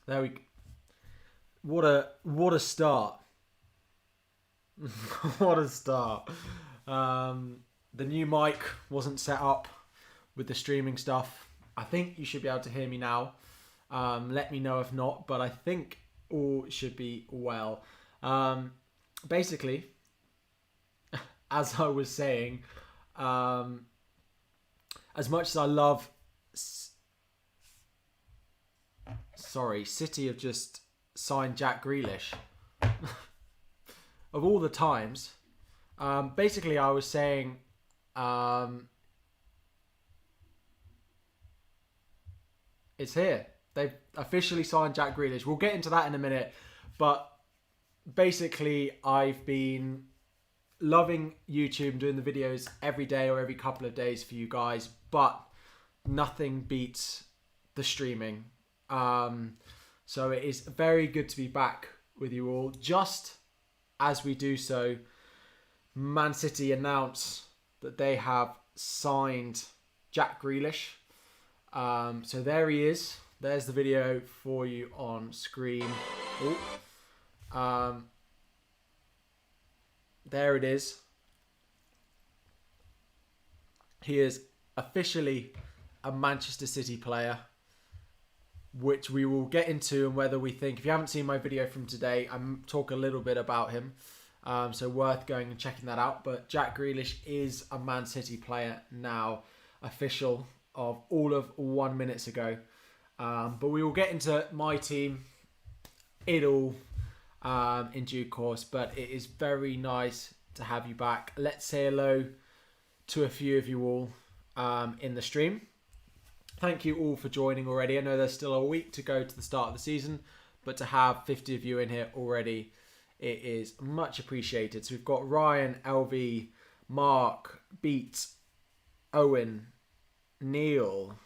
There we. What a start! What a start! The new mic wasn't set up with the streaming stuff. I think you should be able to hear me now. Let me know if not, but I think all should be well. Basically, as I was saying, as much as I love, City have just signed Jack Grealish. Of all the times, basically I was saying, it's here. They've officially signed Jack Grealish. We'll get into that in a minute, but basically I've been loving YouTube and doing the videos every day or every couple of days for you guys, but nothing beats the streaming. So it is very good to be back with you all. Just as we do so, Man City announce that they have signed Jack Grealish. So there he is. There's the video for you on screen. There it is. He is officially a Manchester City player, which we will get into, and whether we think, if you haven't seen my video from today, I talk a little bit about him. So worth going and checking that out. But Jack Grealish is a Man City player now, official of all of 1 minute ago. But we will get into my team, it all, in due course. But it is very nice to have you back. Let's say hello to a few of you all in the stream. Thank you all for joining already. I know there's still a week to go to the start of the season, but to have 50 of you in here already, it is much appreciated. So we've got Ryan, LV, Mark, Beat, Owen, Neil,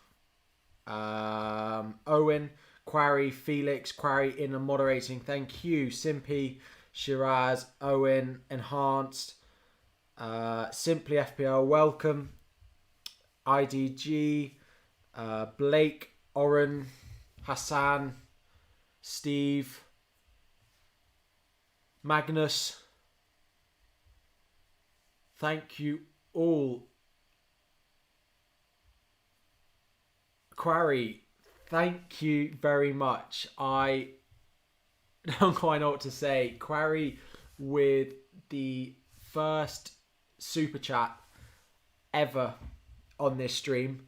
Owen, Quarry, Felix, Quarry in and moderating. Thank you. Simpy, Shiraz, Owen, Enhanced, Simply FPL, welcome. IDG, Blake, Oren, Hassan, Steve, Magnus. Thank you all. Quarry, thank you very much. I don't quite know what to say. Quarry with the first super chat ever on this stream.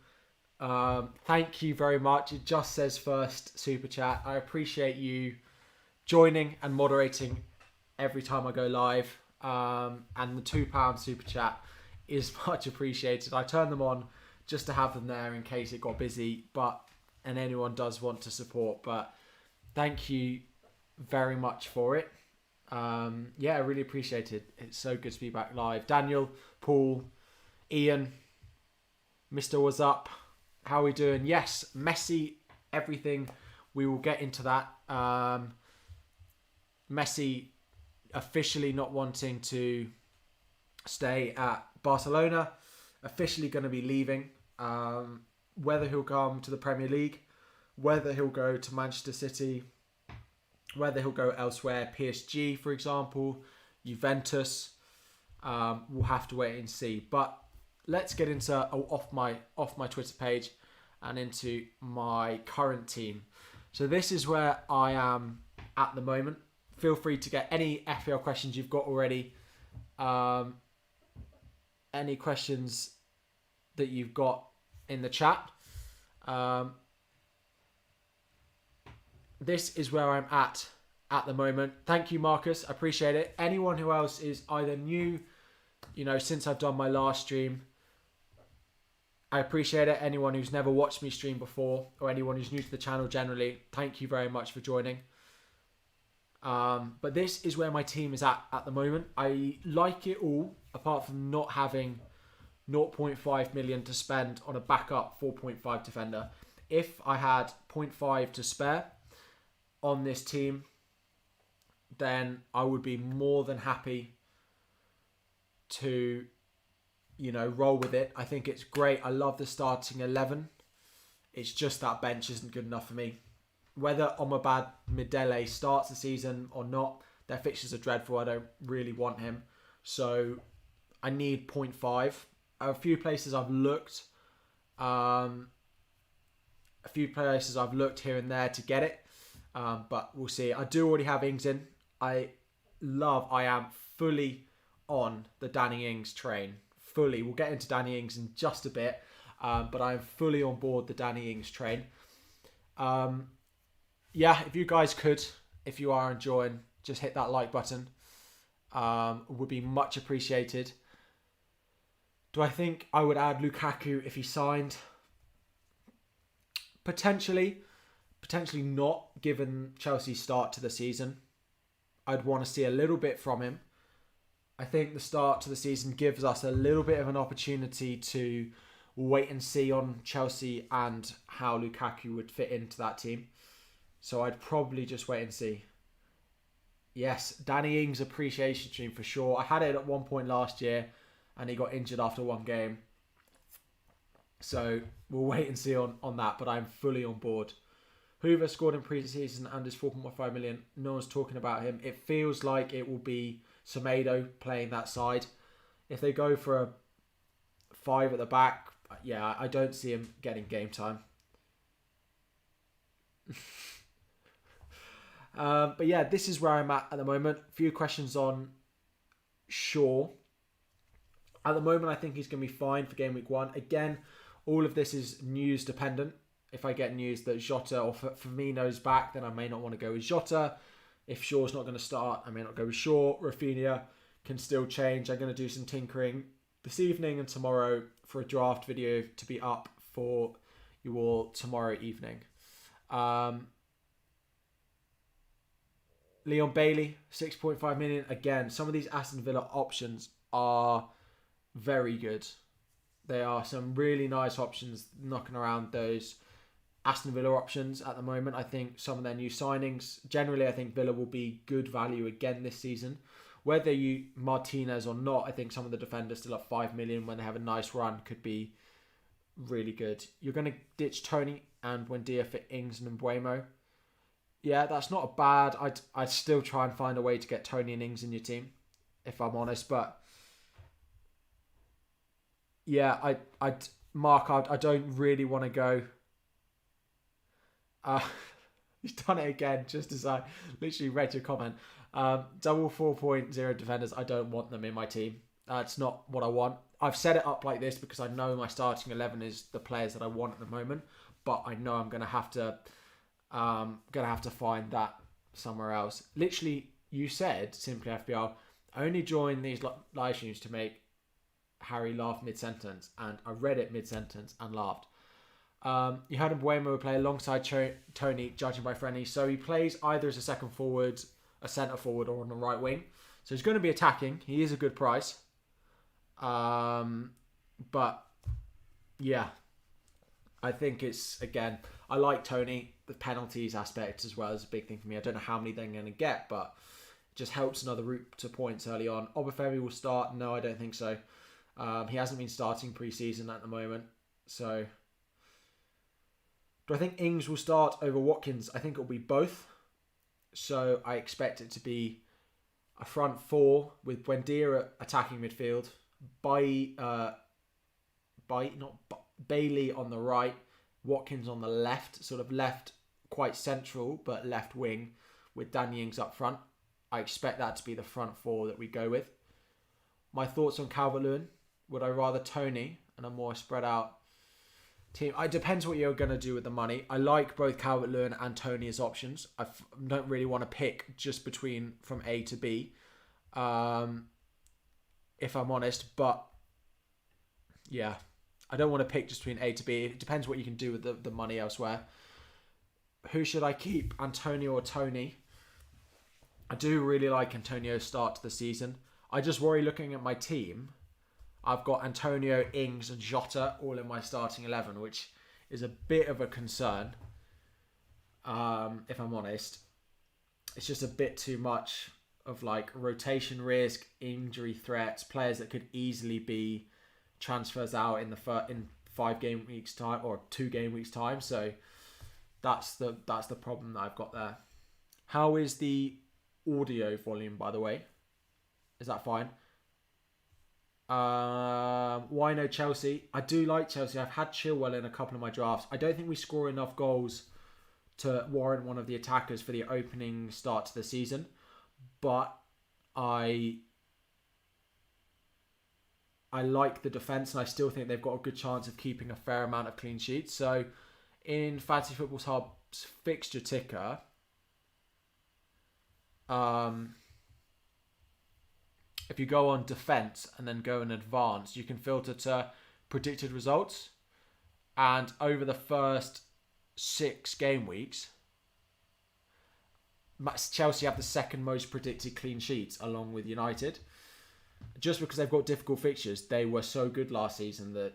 Thank you very much. It just says first super chat. I appreciate you joining and moderating every time I go live. And the £2 super chat is much appreciated. I turn them on just to have them there in case it got busy, and anyone does want to support. But thank you very much for it. Yeah, I really appreciate it. It's so good to be back live. Daniel, Paul, Ian, Mr. What's Up? How are we doing? Yes, Messi, everything. We will get into that. Messi officially not wanting to stay at Barcelona. Officially going to be leaving. Whether he'll come to the Premier League, whether he'll go to Manchester City, whether he'll go elsewhere, PSG, for example, Juventus, we'll have to wait and see. But let's get into off my Twitter page and into my current team. So this is where I am at the moment. Feel free to get any FPL questions you've got already. Any questions that you've got in the chat. This is where I'm at the moment. Thank you, Marcus. I appreciate it. Anyone who else is either new, since I've done my last stream, I appreciate it. Anyone who's never watched me stream before, or anyone who's new to the channel generally, thank you very much for joining. But this is where my team is at the moment. I like it all, apart from not having 0.5 million to spend on a backup 4.5 defender. If I had 0.5 to spare on this team, then I would be more than happy to, roll with it. I think it's great. I love the starting 11. It's just that bench isn't good enough for me. whether Omobad Midele starts the season or not, their fixtures are dreadful. I don't really want him. So I need 0.5. A few places I've looked. Here and there to get it. But we'll see. I do already have Ings in. I am fully on the Danny Ings train. Fully. We'll get into Danny Ings in just a bit. But I'm fully on board the Danny Ings train. If you guys could, if you are enjoying, just hit that like button. Would be much appreciated. Do I think I would add Lukaku if he signed? Potentially not, given Chelsea's start to the season. I'd want to see a little bit from him. I think the start to the season gives us a little bit of an opportunity to wait and see on Chelsea and how Lukaku would fit into that team. So I'd probably just wait and see. Yes, Danny Ings appreciation stream for sure. I had it at one point last year and he got injured after one game. So we'll wait and see on that, but I'm fully on board. Hoover scored in pre-season and is 4.5 million. No one's talking about him. It feels like it will be Semedo playing that side. If they go for a 5 at the back, I don't see him getting game time. This is where I'm at the moment. A few questions on Shaw. At the moment, I think he's going to be fine for game week 1. Again, all of this is news dependent. If I get news that Jota or Firmino's back, then I may not want to go with Jota. If Shaw's not going to start, I may not go with Shaw. Rafinha can still change. I'm going to do some tinkering this evening and tomorrow for a draft video to be up for you all tomorrow evening. Leon Bailey, 6.5 million. Again, some of these Aston Villa options are very good. There are some really nice options knocking around those Aston Villa options at the moment. I think some of their new signings, generally I think Villa will be good value again this season. Whether you Martinez or not, I think some of the defenders still at 5 million when they have a nice run could be really good. You're going to ditch Tony and Buendia for Ings and Mbeumo. Yeah, that's not bad. I'd still try and find a way to get Tony and Ings in your team, if I'm honest. But yeah, I don't really want to go. He's done it again, just as I literally read your comment. Double 4.0 defenders, I don't want them in my team. It's not what I want. I've set it up like this because I know my starting 11 is the players that I want at the moment. But I know I'm going to have to find that somewhere else. Literally, you said, Simply FPL, I only joined these live streams to make Harry laugh mid-sentence. And I read it mid-sentence and laughed. You had Mbeumo play alongside Tony, judging by friendly. So he plays either as a second forward, a centre forward, or on the right wing. So he's going to be attacking. He is a good price. But yeah, I think it's, again, I like Tony. The penalties aspect as well is a big thing for me. I don't know how many they're going to get, but it just helps another route to points early on. Obafemi will start. No, I don't think so. He hasn't been starting pre-season at the moment. So do I think Ings will start over Watkins? I think it'll be both. So I expect it to be a front four with Buendia attacking midfield, Bailey on the right, Watkins on the left, sort of left quite central, but left wing with Danny Ings up front. I expect that to be the front four that we go with. My thoughts on Calvert-Lewin. Would I rather Tony and a more spread out team? It depends what you're going to do with the money. I like both Calvert-Lewin and Tony as options. I don't really want to pick just between from A to B, if I'm honest. But yeah, I don't want to pick just between A to B. It depends what you can do with the money elsewhere. Who should I keep, Antonio or Tony? I do really like Antonio's start to the season. I just worry looking at my team. I've got Antonio, Ings and Jota all in my starting 11, which is a bit of a concern, if I'm honest. It's just a bit too much of like rotation risk, injury threats, players that could easily be transfers out in 5 game weeks time or 2 game weeks time. So That's the problem that I've got there. How is the audio volume, by the way? Is that fine? Why no Chelsea? I do like Chelsea. I've had Chilwell in a couple of my drafts. I don't think we score enough goals to warrant one of the attackers for the opening start to the season. But I like the defence, and I still think they've got a good chance of keeping a fair amount of clean sheets. So in Fantasy Football Hub's fixture ticker, if you go on defence and then go in advanced, you can filter to predicted results. And over the first 6 game weeks, Chelsea have the second most predicted clean sheets along with United. Just because they've got difficult fixtures, they were so good last season that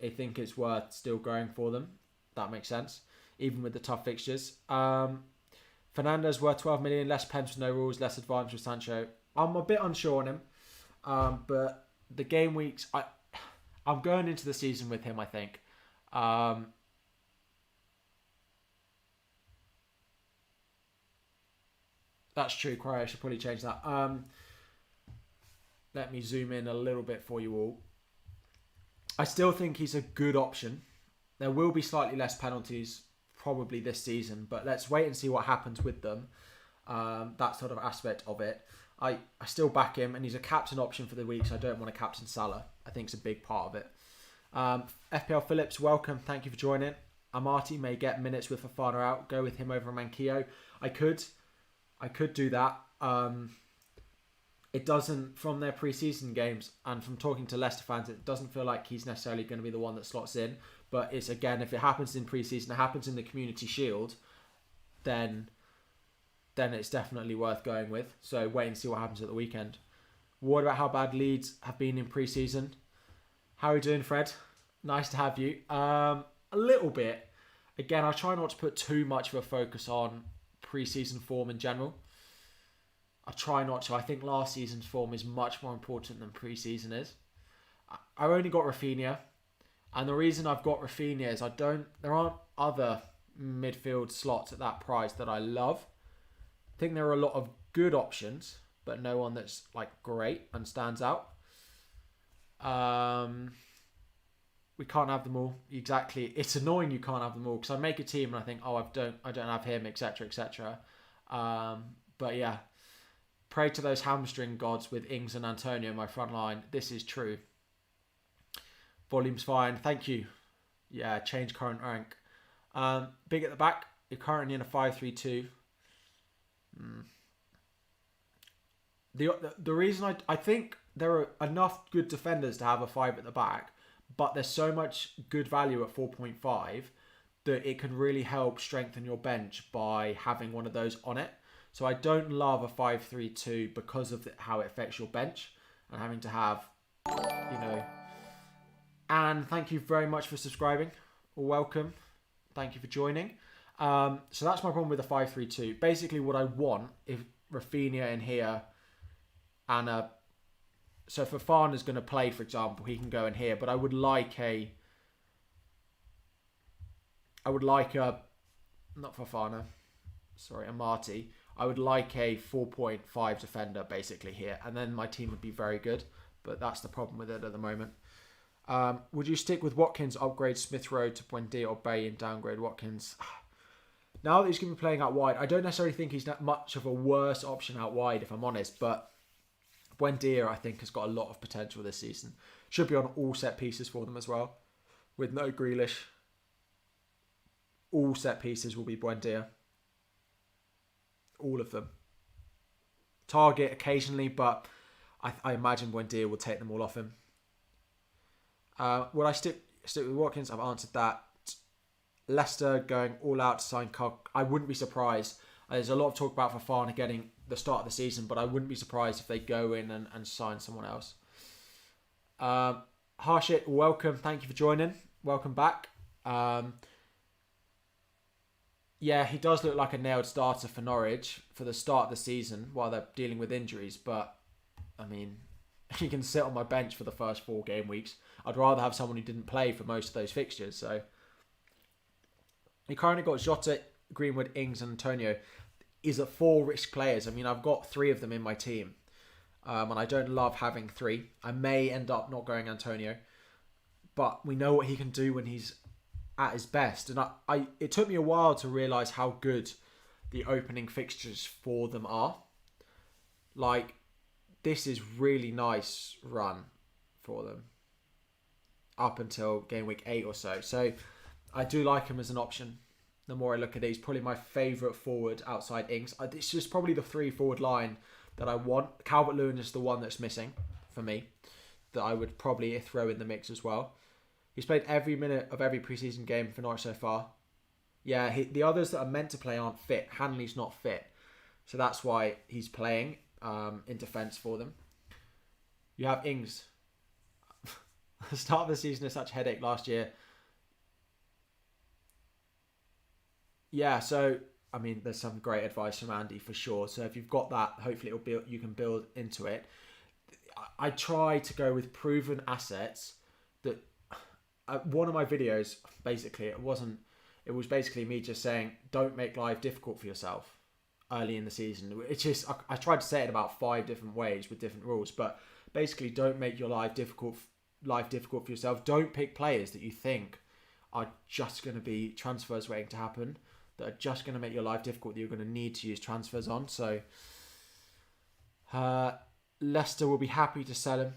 I think it's worth still going for them. That makes sense, even with the tough fixtures. Fernandes worth 12 million, less pens with no rules, less advance with Sancho. I'm a bit unsure on him, but the game weeks, I'm going into the season with him, I think. That's true, Quarry. I should probably change that. Let me zoom in a little bit for you all. I still think he's a good option. There will be slightly less penalties probably this season, but let's wait and see what happens with them. That sort of aspect of it. I still back him, and he's a captain option for the week, so I don't want to captain Salah. I think it's a big part of it. FPL Phillips, welcome. Thank you for joining. Amati may get minutes with Fofana out. Go with him over Manquillo. I could do that. It doesn't, from their pre-season games and from talking to Leicester fans, it doesn't feel like he's necessarily going to be the one that slots in. But it's, again, if it happens in pre-season, it happens in the Community Shield, then it's definitely worth going with. So wait and see what happens at the weekend. What about how bad Leeds have been in pre-season? How are you doing, Fred? Nice to have you. A little bit. Again, I try not to put too much of a focus on pre-season form in general. I try not to. I think last season's form is much more important than pre-season is. I've only got Rafinha. And the reason I've got Rafinha is there aren't other midfield slots at that price that I love. I think there are a lot of good options, but no one that's like great and stands out. We can't have them all. Exactly. It's annoying you can't have them all, because I make a team and I think, I don't have him, etc., etc. But yeah, pray to those hamstring gods with Ings and Antonio in my front line. This is true. Volume's fine. Thank you. Yeah, change current rank. Big at the back. You're currently in a 5-3-2. The reason I think there are enough good defenders to have a 5 at the back, but there's so much good value at 4.5 that it can really help strengthen your bench by having one of those on it. So I don't love a 5-3-2 because of how it affects your bench and having to have, And thank you very much for subscribing. Welcome. Thank you for joining. So that's my problem with the 5-3-2. Basically, what I want is Rafinha in here, and so if Fofana's going to play, for example, he can go in here. But I would like a not Fofana, sorry, Amati. I would like a 4.5 defender basically here, and then my team would be very good. But that's the problem with it at the moment. Would you stick with Watkins, upgrade Smith Rowe to Buendia, or Bay and downgrade Watkins? Now that he's going to be playing out wide, I don't necessarily think he's that much of a worse option out wide, if I'm honest. But Buendia, I think, has got a lot of potential this season. Should be on all set pieces for them as well, with no Grealish. All set pieces will be Buendia. All of them. Target occasionally, but I imagine Buendia will take them all off him. Would I stick with Watkins? I've answered that. Leicester going all out to sign Cock. I wouldn't be surprised. There's a lot of talk about Fofana getting the start of the season, but I wouldn't be surprised if they go in and sign someone else. Harshit, welcome. Thank you for joining. Welcome back. Yeah, he does look like a nailed starter for Norwich for the start of the season while they're dealing with injuries. But, I mean, he can sit on my bench for the first 4 game weeks. I'd rather have someone who didn't play for most of those fixtures. So, You currently got Jota, Greenwood, Ings, and Antonio. Is at 4 risk players. I mean, I've got 3 of them in my team. And I don't love having 3. I may end up not going Antonio. But we know what he can do when he's at his best. And it took me a while to realise how good the opening fixtures for them are. Like, this is really nice run for them. Up until game week 8 or so. So, I do like him as an option. The more I look at it, he's probably my favourite forward outside Ings. It's just probably the 3 forward line that I want. Calvert-Lewin is the one that's missing for me, that I would probably throw in the mix as well. He's played every minute of every preseason game for Norwich so far. Yeah, the others that are meant to play aren't fit. Hanley's not fit. So that's why he's playing in defence for them. You have Ings. The start of the season is such a headache last year. Yeah, so, I mean, there's some great advice from Andy for sure. So if you've got that, hopefully you can build into it. I try to go with proven assets that... one of my videos, basically, it was basically me just saying, don't make life difficult for yourself early in the season. It's just, I tried to say it about 5 different ways with different rules, but basically don't make your life difficult for yourself. Don't pick players that you think are just going to be transfers waiting to happen, that are just going to make your life difficult, that you're going to need to use transfers on. So Leicester will be happy to sell him.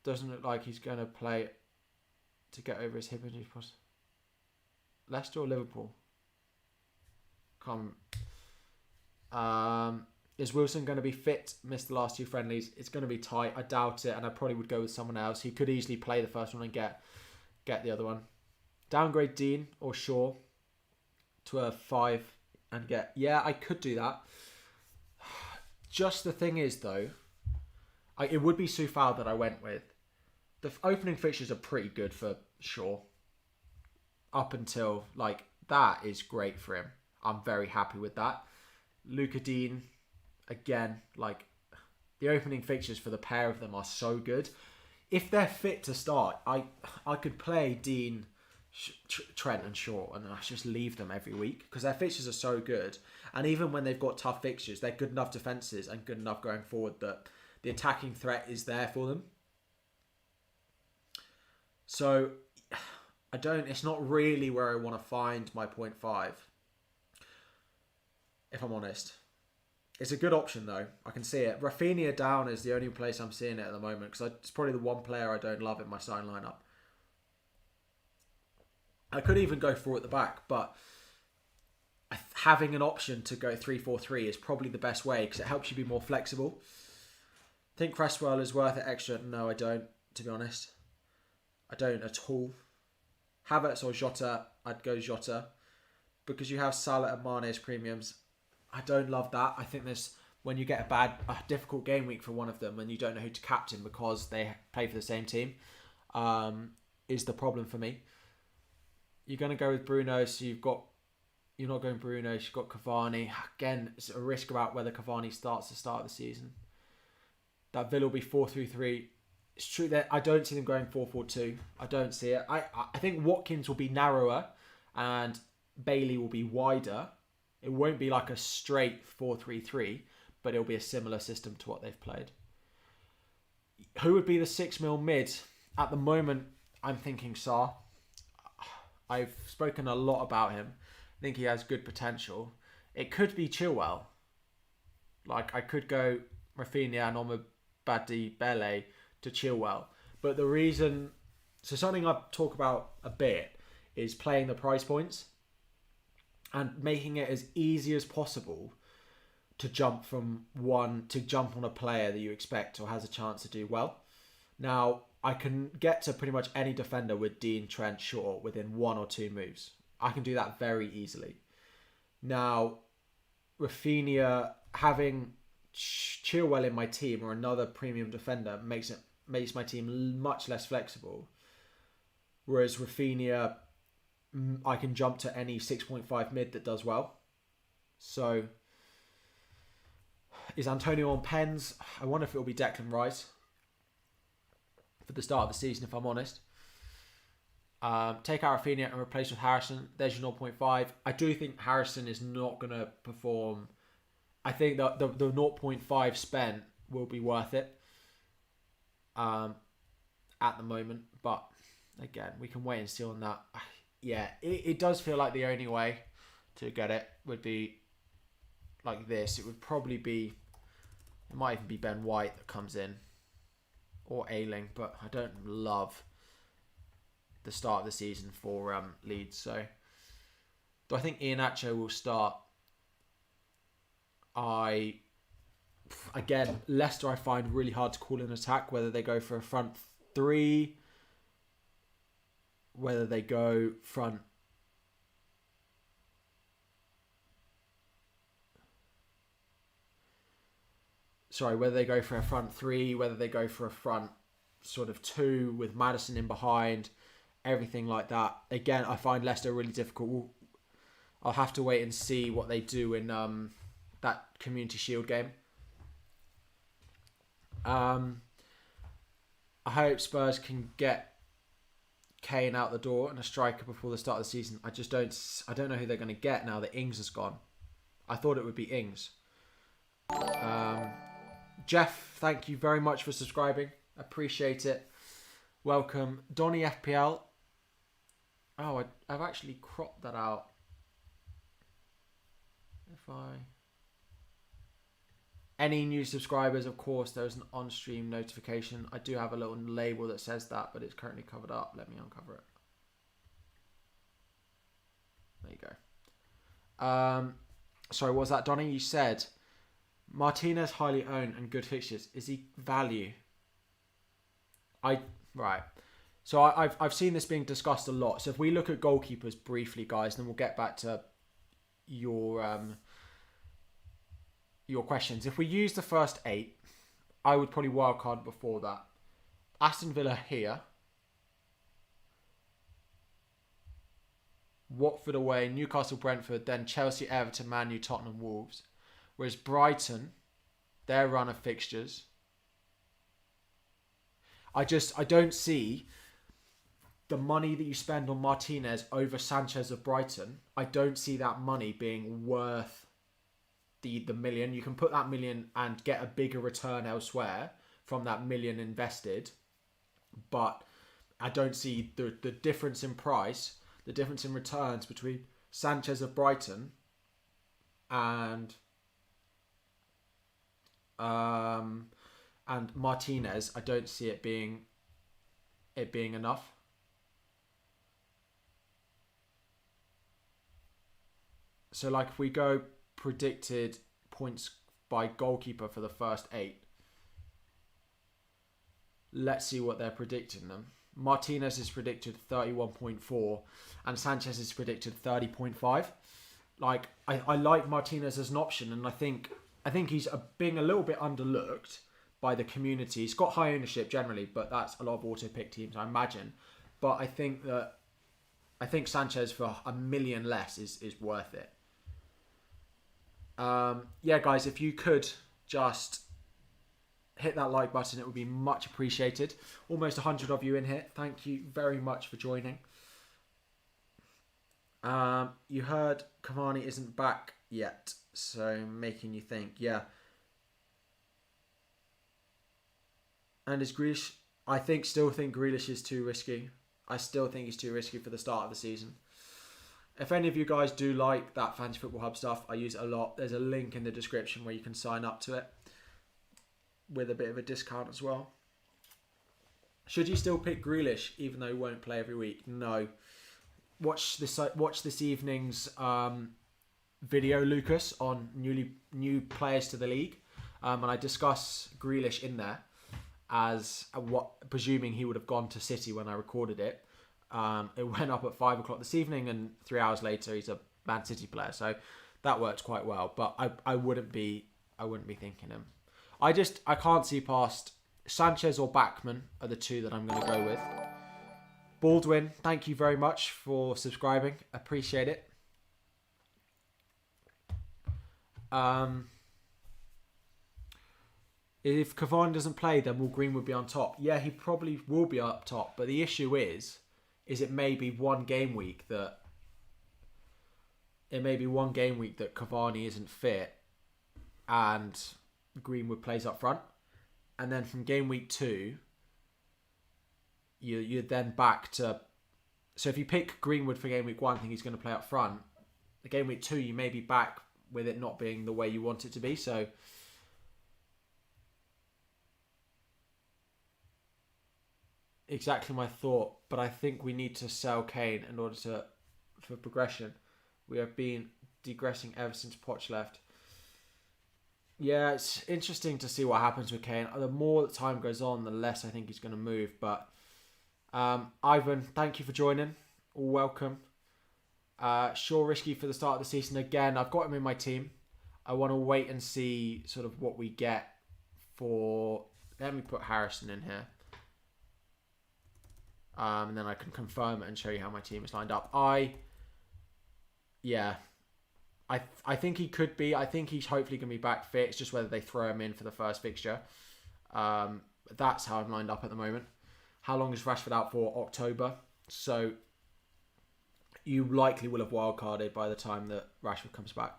Doesn't look like he's going to play to get over his hip injury. Leicester or Liverpool? Is Wilson going to be fit? Missed the last 2 friendlies. It's going to be tight. I doubt it, and I probably would go with someone else. He could easily play the first one and get the other one. Downgrade Dean or Shaw to a 5 and get... Yeah, I could do that. Just the thing is, though, it would be Soufal that I went with. The opening fixtures are pretty good for Shaw. Up until, like, that is great for him. I'm very happy with that. Luca Dean, again, like, the opening fixtures for the pair of them are so good. If they're fit to start, I could play Dean, Trent and Shaw, and I just leave them every week because their fixtures are so good. And even when they've got tough fixtures, they're good enough defences and good enough going forward that the attacking threat is there for them. So, it's not really where I want to find my 0.5, if I'm honest. It's a good option, though. I can see it. Rafinha down is the only place I'm seeing it at the moment, because it's probably the one player I don't love in my starting lineup. I could even go 4 at the back, but having an option to go 3-4-3 is probably the best way, because it helps you be more flexible. Think Cresswell is worth it extra? No, I don't, to be honest. I don't at all. Havertz or Jota, I'd go Jota. Because you have Salah and Mane as premiums. I don't love that. I think when you get a difficult game week for one of them and you don't know who to captain because they play for the same team, is the problem for me. You're going to go with Bruno, so you're not going Bruno, you've got Cavani. Again, it's a risk about whether Cavani starts the start of the season. That Villa will be 4-3-3. It's true that I don't see them going 4-4-2. I don't see it. I think Watkins will be narrower and Bailey will be wider. It won't be like a straight 4-3-3, but it'll be a similar system to what they've played. Who would be the 6 mil mid? At the moment, I'm thinking Sarr. I've spoken a lot about him. I think he has good potential. It could be Chilwell. Like, I could go Rafinha and Omobadi Bele to Chilwell. But the reason... So something I talk about a bit is playing the price points and making it as easy as possible to jump on a player that you expect or has a chance to do well. Now, I can get to pretty much any defender with Dean, Trent, Shaw within 1 or 2 moves. I can do that very easily. Now, Rafinha, having Chilwell in my team or another premium defender makes my team much less flexible. Whereas Rafinha, I can jump to any 6.5 mid that does well. So, is Antonio on pens? I wonder if it will be Declan Rice for the start of the season, if I'm honest. Take out Rafinha and replace with Harrison. There's your 0.5. I do think Harrison is not going to perform. I think that the 0.5 spent will be worth it at the moment. But again, we can wait and see on that. Yeah, it does feel like the only way to get it would be like this. It would probably be, it might even be Ben White that comes in or Ayling, but I don't love the start of the season for Leeds. So do I think Iheanacho will start? Again, Leicester I find really hard to call an attack, whether they go for a front three, whether they go front whether they go for a front three, whether they go for a front sort of two with Maddison in behind, everything like that. Again, I find Leicester really difficult. I'll have to wait and see what they do in that Community Shield game. I hope Spurs can get Kane out the door and a striker before the start of the season. I don't know who they're going to get now that Ings has gone. I thought it would be Ings. Jeff, thank you very much for subscribing. Appreciate it. Welcome. Donny FPL. Oh, I've actually cropped that out. Any new subscribers, of course, there's an on-stream notification. I do have a little label that says that, but it's currently covered up. Let me uncover it. There you go. Sorry, what was that, Donny? You said Martinez highly owned and good fixtures. Is he value? Right. So I've seen this being discussed a lot. So if we look at goalkeepers briefly, guys, then we'll get back to your questions. If we use the first 8, I would probably wildcard before that. Aston Villa here. Watford away, Newcastle, Brentford, then Chelsea, Everton, Man U, Tottenham, Wolves. Whereas Brighton, their run of fixtures, I don't see the money that you spend on Martinez over Sanchez of Brighton. I don't see that money being worth the million. You can put that million and get a bigger return elsewhere from that million invested. But I don't see the difference in price, the difference in returns between Sanchez of Brighton and Martinez. I don't see it being enough. So like if we go predicted points by goalkeeper for the first 8, let's see what they're predicting them. Martinez is predicted 31.4 and Sanchez is predicted 30.5. Like I like Martinez as an option, and I think he's being a little bit underlooked by the community. He's got high ownership generally, but that's a lot of auto pick teams, I imagine. But I think Sanchez for $1 million less is worth it. Yeah, guys, if you could just hit that like button, it would be much appreciated. Almost 100 of you in here. Thank you very much for joining. You heard Cavani isn't back yet, so making you think, yeah. And is Grealish? I still think Grealish is too risky. I still think he's too risky for the start of the season. If any of you guys do like that Fantasy Football Hub stuff, I use it a lot. There's a link in the description where you can sign up to it with a bit of a discount as well. Should you still pick Grealish even though he won't play every week? No. Watch this evening's video, Lucas, on new players to the league, and I discuss Grealish in there as presuming he would have gone to City when I recorded it. It went up at 5 o'clock this evening, and 3 hours later he's a Man City player, so that worked quite well. But I wouldn't be thinking him. I can't see past Sanchez or Bachmann are the two that I'm going to go with. Baldwin, thank you very much for subscribing. Appreciate it. If Cavani doesn't play, then will Greenwood be on top? Yeah, he probably will be up top. But the issue is, is it may be one game week that Cavani isn't fit and Greenwood plays up front, and then from game week 2 you're then back to. So if you pick Greenwood for game week 1, think he's going to play up front. The game week 2 you may be back with it not being the way you want it to be. So exactly my thought, but I think we need to sell Kane in order for progression. We have been degressing ever since Poch left. Yeah, it's interesting to see what happens with Kane. The more that time goes on, the less I think he's going to move. But Ivan, thank you for joining. Welcome. Sure, risky for the start of the season. Again, I've got him in my team. I want to wait and see sort of what we get for... Let me put Harrison in here. And then I can confirm it and show you how my team is lined up. I think he could be. I think he's hopefully going to be back fit. It's just whether they throw him in for the first fixture. That's how I'm lined up at the moment. How long is Rashford out for? October. So you likely will have wildcarded by the time that Rashford comes back.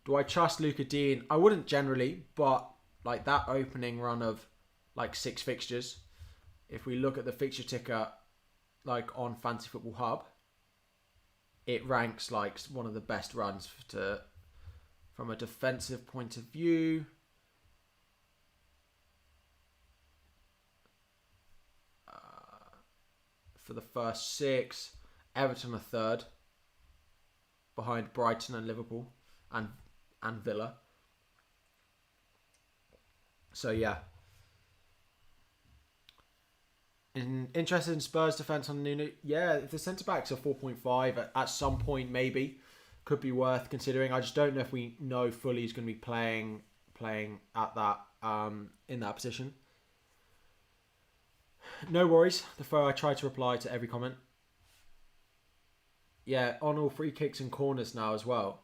Do I trust Luca Dean? I wouldn't generally, but like that opening run of like 6 fixtures, if we look at the fixture ticker like on Fantasy Football Hub, it ranks like one of the best runs from a defensive point of view. For the first 6, Everton are 3rd, behind Brighton and Liverpool and Villa. So yeah. Interested in Spurs defence on Nuno? Yeah, if the centre backs are 4.5 at some point, maybe could be worth considering. I just don't know if we know fully he's going to be playing at that in that position. No worries. I try to reply to every comment. Yeah, on all free kicks and corners now as well.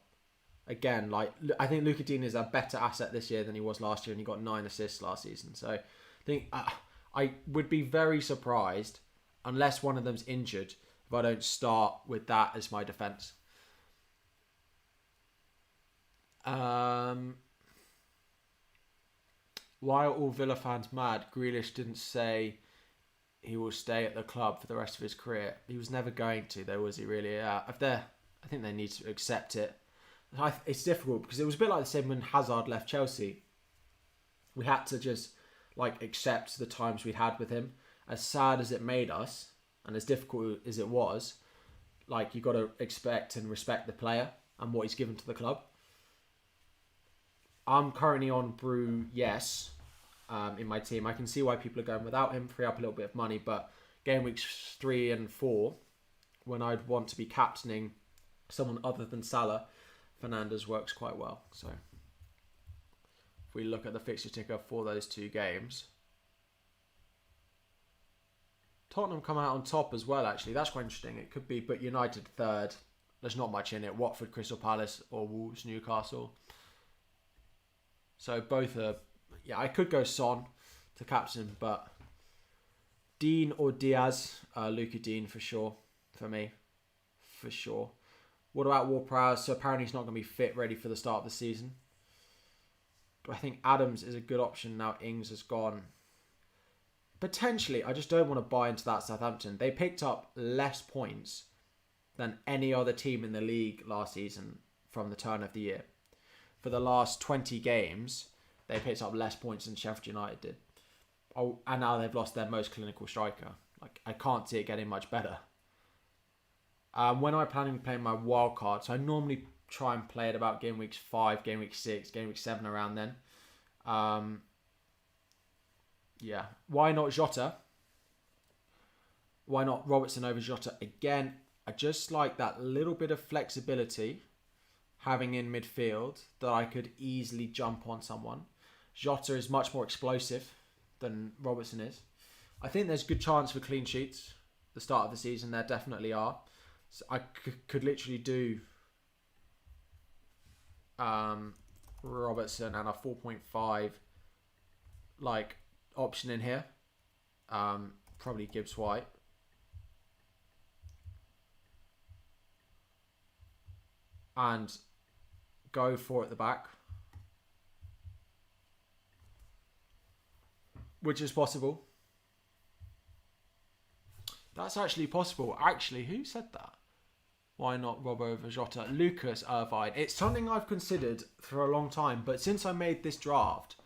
Again, like I think Luca Dean is a better asset this year than he was last year, and he got 9 assists last season. So I think I would be very surprised, unless one of them's injured, if I don't start with that as my defence. Why are all Villa fans mad? Grealish didn't say he will stay at the club for the rest of his career. He was never going to, though, was he really? I think they need to accept it. It's difficult because it was a bit like the same when Hazard left Chelsea. We had to just accept the times we had with him. As sad as it made us, and as difficult as it was, you got to expect and respect the player and what he's given to the club. I'm currently on Brew Yes in my team. I can see why people are going without him, free up a little bit of money, but game weeks 3 and 4, when I'd want to be captaining someone other than Salah, Fernandes works quite well. So if we look at the fixture ticker for those 2 games, Tottenham come out on top as well, actually. That's quite interesting. It could be, but United 3rd. There's not much in it. Watford, Crystal Palace, or Wolves, Newcastle. So both are... Yeah, I could go Son to captain, but Dean or Diaz, Luca Dean for sure, for me. For sure. What about Ward-Prowse? So apparently he's not going to be fit, ready for the start of the season. But I think Adams is a good option now Ings has gone. Potentially, I just don't want to buy into that Southampton. They picked up less points than any other team in the league last season from the turn of the year. For the last 20 games, they picked up less points than Sheffield United did. Oh, and now they've lost their most clinical striker. I can't see it getting much better. When am I planning on playing my wild card? So I normally try and play it about game weeks 5, game week 6, game week 7, around then. Yeah. Why not Jota? Why not Robertson over Jota? Again, I just like that little bit of flexibility having in midfield that I could easily jump on someone. Jota is much more explosive than Robertson is. I think there's a good chance for clean sheets. The start of the season, there definitely are. So I could literally do Robertson and a 4.5 option in here. Probably Gibbs White. and go for at the back, which is possible. That's actually possible. Actually, who said that? Why not Rob over Jota? Lucas Irvine. It's something I've considered for a long time, but since I made this draft,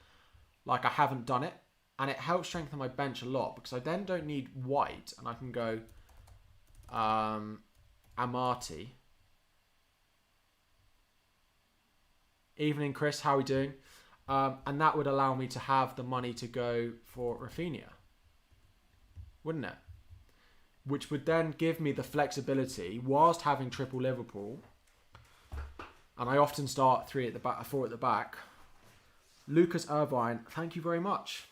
like, I haven't done it, and it helps strengthen my bench a lot because I then don't need White, and I can go Amati. Evening, Chris. How are we doing? And that would allow me to have the money to go for Rafinha, wouldn't it? Which would then give me the flexibility whilst having triple Liverpool. And I often start 3 at the back, 4 at the back. Lucas Irvine, thank you very much.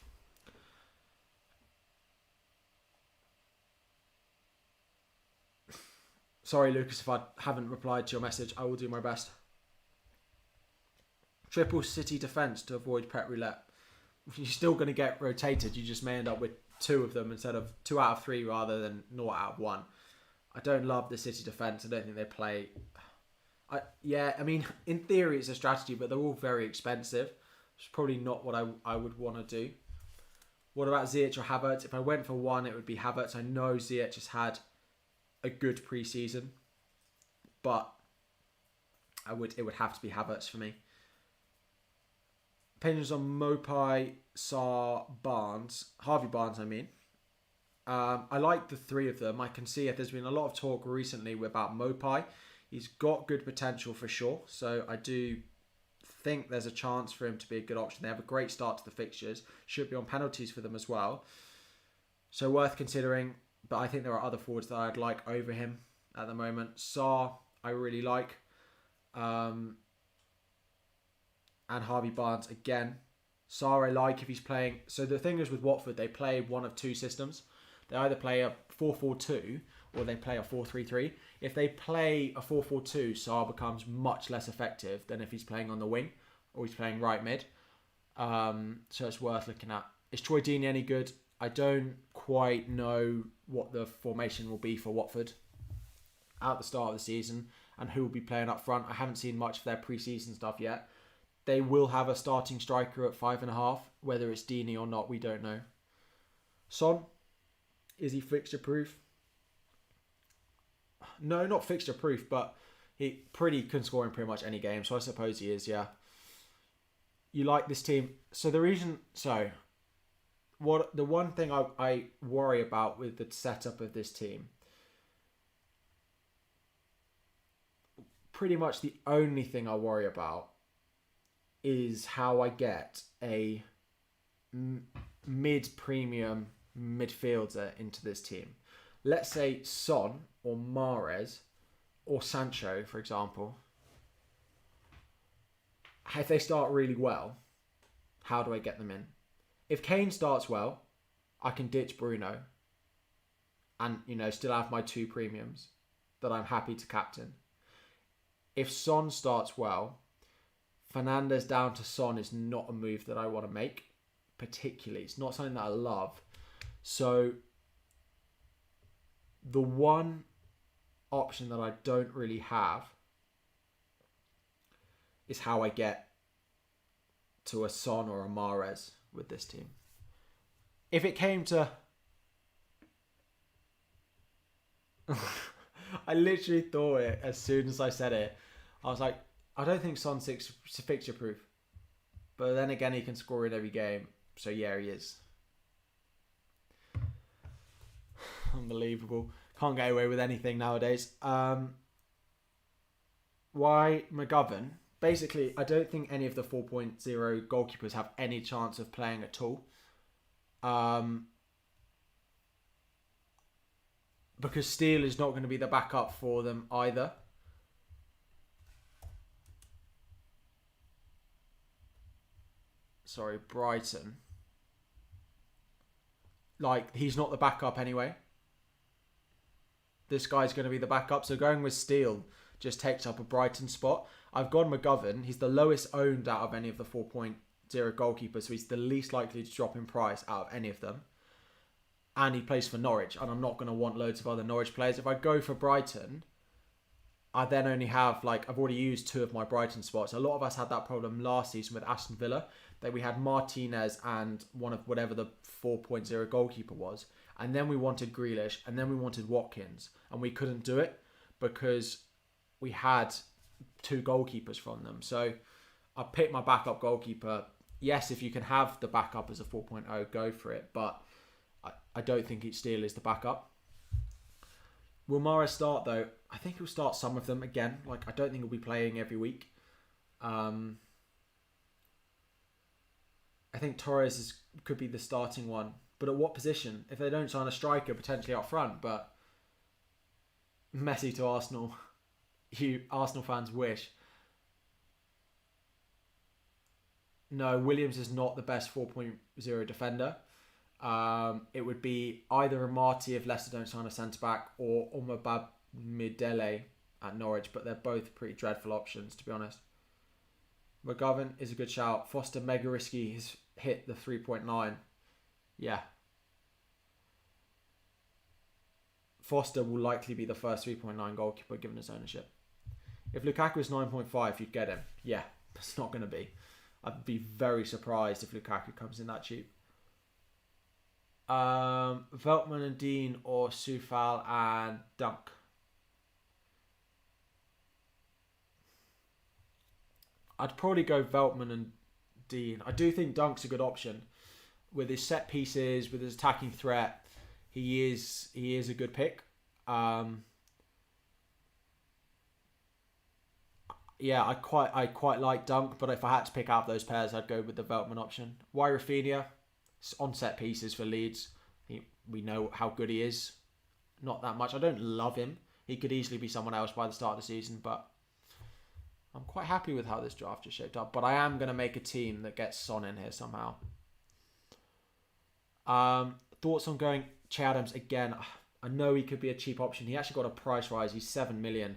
Sorry, Lucas, if I haven't replied to your message. I will do my best. Triple City defence to avoid pet roulette. You're still going to get rotated. You just may end up with 2 of them instead of 2 out of 3 rather than 0 out of 1. I don't love the City defence. I don't think they play... I mean, in theory it's a strategy, but they're all very expensive. It's probably not what I would want to do. What about Ziyech or Havertz? If I went for one, it would be Havertz. I know Ziyech has had a good pre-season, but it would have to be Havertz for me. Opinions on Mopai, Sarr, Barnes. Harvey Barnes, I mean. I like the 3 of them. I can see there's been a lot of talk recently about Mopai. He's got good potential for sure. So I do think there's a chance for him to be a good option. They have a great start to the fixtures. Should be on penalties for them as well. So worth considering. But I think there are other forwards that I'd like over him at the moment. Sarr, I really like. And Harvey Barnes again. Sarr I like if he's playing. So the thing is with Watford, they play one of 2 systems. They either play a 4-4-2 or they play a 4-3-3. If they play a 4-4-2, Sarr becomes much less effective than if he's playing on the wing or he's playing right mid. So it's worth looking at. Is Troy Deeney any good? I don't quite know what the formation will be for Watford at the start of the season and who will be playing up front. I haven't seen much of their pre-season stuff yet. They will have a starting striker at 5.5. Whether it's Deeney or not, we don't know. Son, is he fixture proof? No, not fixture proof, but he can score in pretty much any game. So I suppose he is, yeah. You like this team. So the one thing I worry about with the setup of this team, pretty much the only thing I worry about is how I get a mid-premium midfielder into this team. Let's say Son or Mahrez or Sancho, for example. If they start really well, how do I get them in? If Kane starts well, I can ditch Bruno and, still have my 2 premiums that I'm happy to captain. If Son starts well, Fernandes down to Son is not a move that I want to make, particularly. It's not something that I love. So the one option that I don't really have is how I get to a Son or a Mahrez with this team. If it came to... I literally thought it as soon as I said it. I was like, I don't think Son's fixture proof. But then again, he can score in every game. So yeah, he is. Unbelievable. Can't get away with anything nowadays. Why McGovern? Basically, I don't think any of the 4.0 goalkeepers have any chance of playing at all. Because Steele is not going to be the backup for them either. Sorry, Brighton. He's not the backup anyway. This guy's going to be the backup. So going with Steele just takes up a Brighton spot. I've gone McGovern. He's the lowest owned out of any of the 4.0 goalkeepers. So he's the least likely to drop in price out of any of them. And he plays for Norwich. And I'm not going to want loads of other Norwich players. If I go for Brighton, I then only have, like, I've already used 2 of my Brighton spots. A lot of us had that problem last season with Aston Villa, that we had Martinez and one of whatever the 4.0 goalkeeper was. And then we wanted Grealish, and then we wanted Watkins. And we couldn't do it because we had 2 goalkeepers from them. So I picked my backup goalkeeper. Yes, if you can have the backup as a 4.0, go for it. But I don't think each Steele is the backup. Will Mahrez start, though? I think he'll start some of them again. Like, I don't think he'll be playing every week. I think Torres could be the starting one. But at what position? If they don't sign a striker, potentially up front. But Messi to Arsenal. You Arsenal fans wish. No, Williams is not the best 4.0 defender. It would be either Amati if Leicester don't sign a centre-back or Omabab Midele at Norwich, but they're both pretty dreadful options, to be honest. McGovern is a good shout. Foster, mega risky. He's hit the 3.9. Yeah. Foster will likely be the first 3.9 goalkeeper given his ownership. If Lukaku is 9.5, you'd get him. Yeah, it's not going to be. I'd be very surprised if Lukaku comes in that cheap. Veltman and Dean or Soufal and Dunk. I'd probably go Veltman and Dean. I do think Dunk's a good option. With his set pieces, with his attacking threat, he is a good pick. Yeah, I quite like Dunk, but if I had to pick out those pairs, I'd go with the Veltman option. Why Rafinha? On set pieces for Leeds. We know how good he is. Not that much. I don't love him. He could easily be someone else by the start of the season, but I'm quite happy with how this draft is shaped up. But I am going to make a team that gets Son in here somehow. Thoughts on going Che Adams again? I know he could be a cheap option. He actually got a price rise. He's 7 million.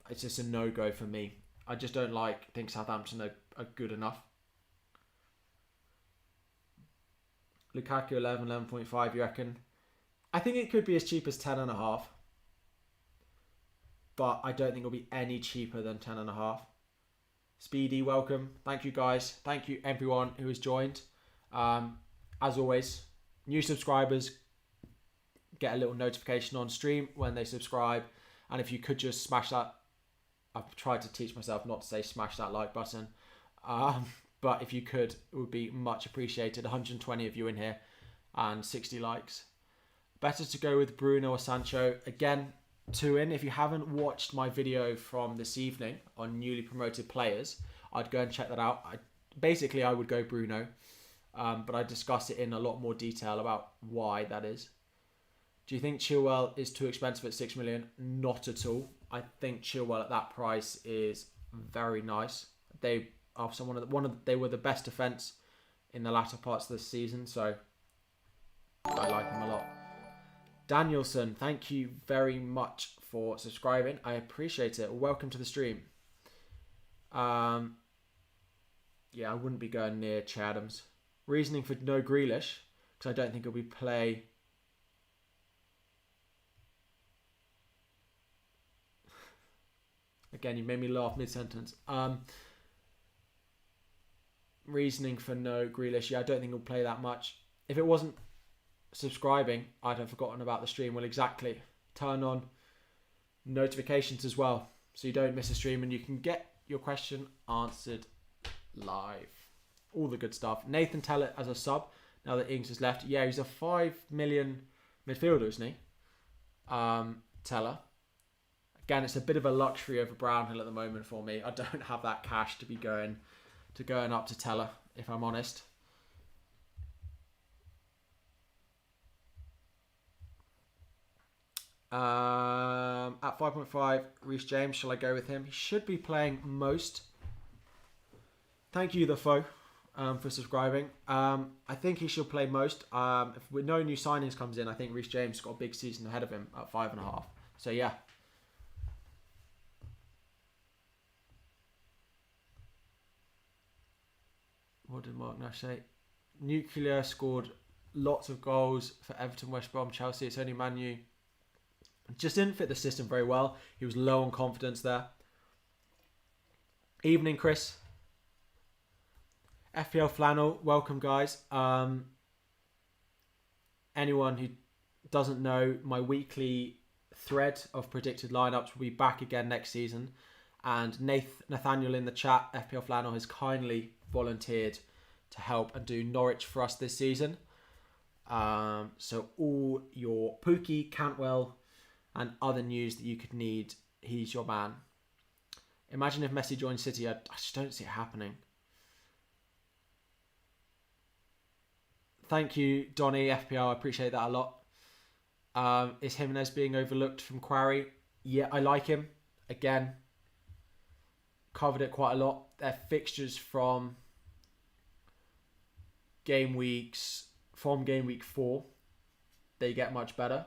It's just a no-go for me. I just don't think Southampton are good enough. Lukaku 11.5, you reckon? I think it could be as cheap as 10.5. But I don't think it'll be any cheaper than 10.5. Speedy, welcome. Thank you, guys. Thank you, everyone who has joined. As always, new subscribers get a little notification on stream when they subscribe. And if you could just smash that... I've tried to teach myself not to say smash that like button. But if you could, it would be much appreciated. 120 of you in here and 60 likes. Better to go with Bruno or Sancho. Again, 2 in. If you haven't watched my video from this evening on newly promoted players, I'd go and check that out. I would go Bruno. But I discussed it in a lot more detail about why that is. Do you think Chilwell is too expensive at 6 million? Not at all. I think Chilwell at that price is very nice. They were the best defence in the latter parts of the season, so I like them a lot. Danielson, thank you very much for subscribing. I appreciate it. Welcome to the stream. Yeah, I wouldn't be going near Che Adams. Reasoning for no Grealish, because I don't think he'll be play. Again, you made me laugh mid-sentence. Reasoning for no Grealish. Yeah, I don't think he'll play that much. If it wasn't subscribing, I'd have forgotten about the stream. Well, exactly. Turn on notifications as well, so you don't miss a stream and you can get your question answered live. All the good stuff. Nathan Tellett as a sub, now that Ings has left. Yeah, he's a 5 million midfielder, isn't he? Teller. Again, it's a bit of a luxury over Brownhill at the moment for me. I don't have that cash to be going up to Teller, if I'm honest. At 5.5, Reece James, shall I go with him? He should be playing most. Thank you, the foe, for subscribing. I think he should play most. If with no new signings comes in, I think Reece James has got a big season ahead of him at 5.5. So yeah. What did Mark Nash say? Nuclear scored lots of goals for Everton, West Brom, Chelsea. It's only Man U Just didn't fit the system very well. He was low on confidence there. Evening, Chris. FPL Flannel, welcome guys. Anyone who doesn't know, my weekly thread of predicted lineups will be back again next season. And Nathaniel in the chat, FPL Flannel, has kindly volunteered to help and do Norwich for us this season. So all your Pookie, Cantwell, and other news that you could need, he's your man. Imagine if Messi joined City. I just don't see it happening. Thank you, Donny, FPL. I appreciate that a lot. Is Jimenez being overlooked from Quarry? Yeah, I like him. Again, covered it quite a lot. Their fixtures from game week 4, they get much better.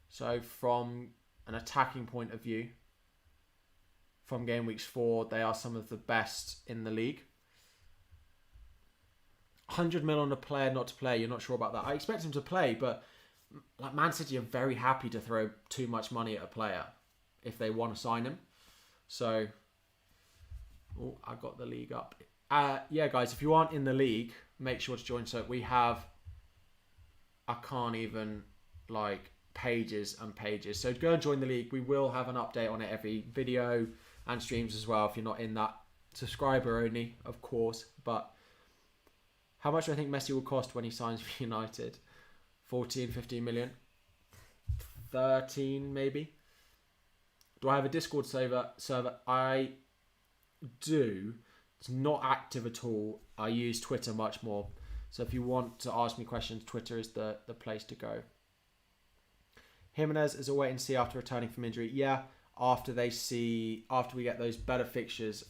So from an attacking point of view, from game weeks 4, they are some of the best in the league. 100 mil on a player not to play, you're not sure about that. I expect him to play, but like Man City are very happy to throw too much money at a player if they want to sign him. So, I got the league up. Yeah, guys, if you aren't in the league, make sure to join. So we have, I can't even, like, pages and pages. So go and join the league. We will have an update on it every video and streams as well if you're not in that. Subscriber only, of course. But how much do I think Messi will cost when he signs for United? 14, 15 million? 13 maybe? Do I have a Discord server? I do. It's not active at all. I use Twitter much more. So if you want to ask me questions, Twitter is the place to go. Jimenez is a wait and see after returning from injury. Yeah, after we get those better fixtures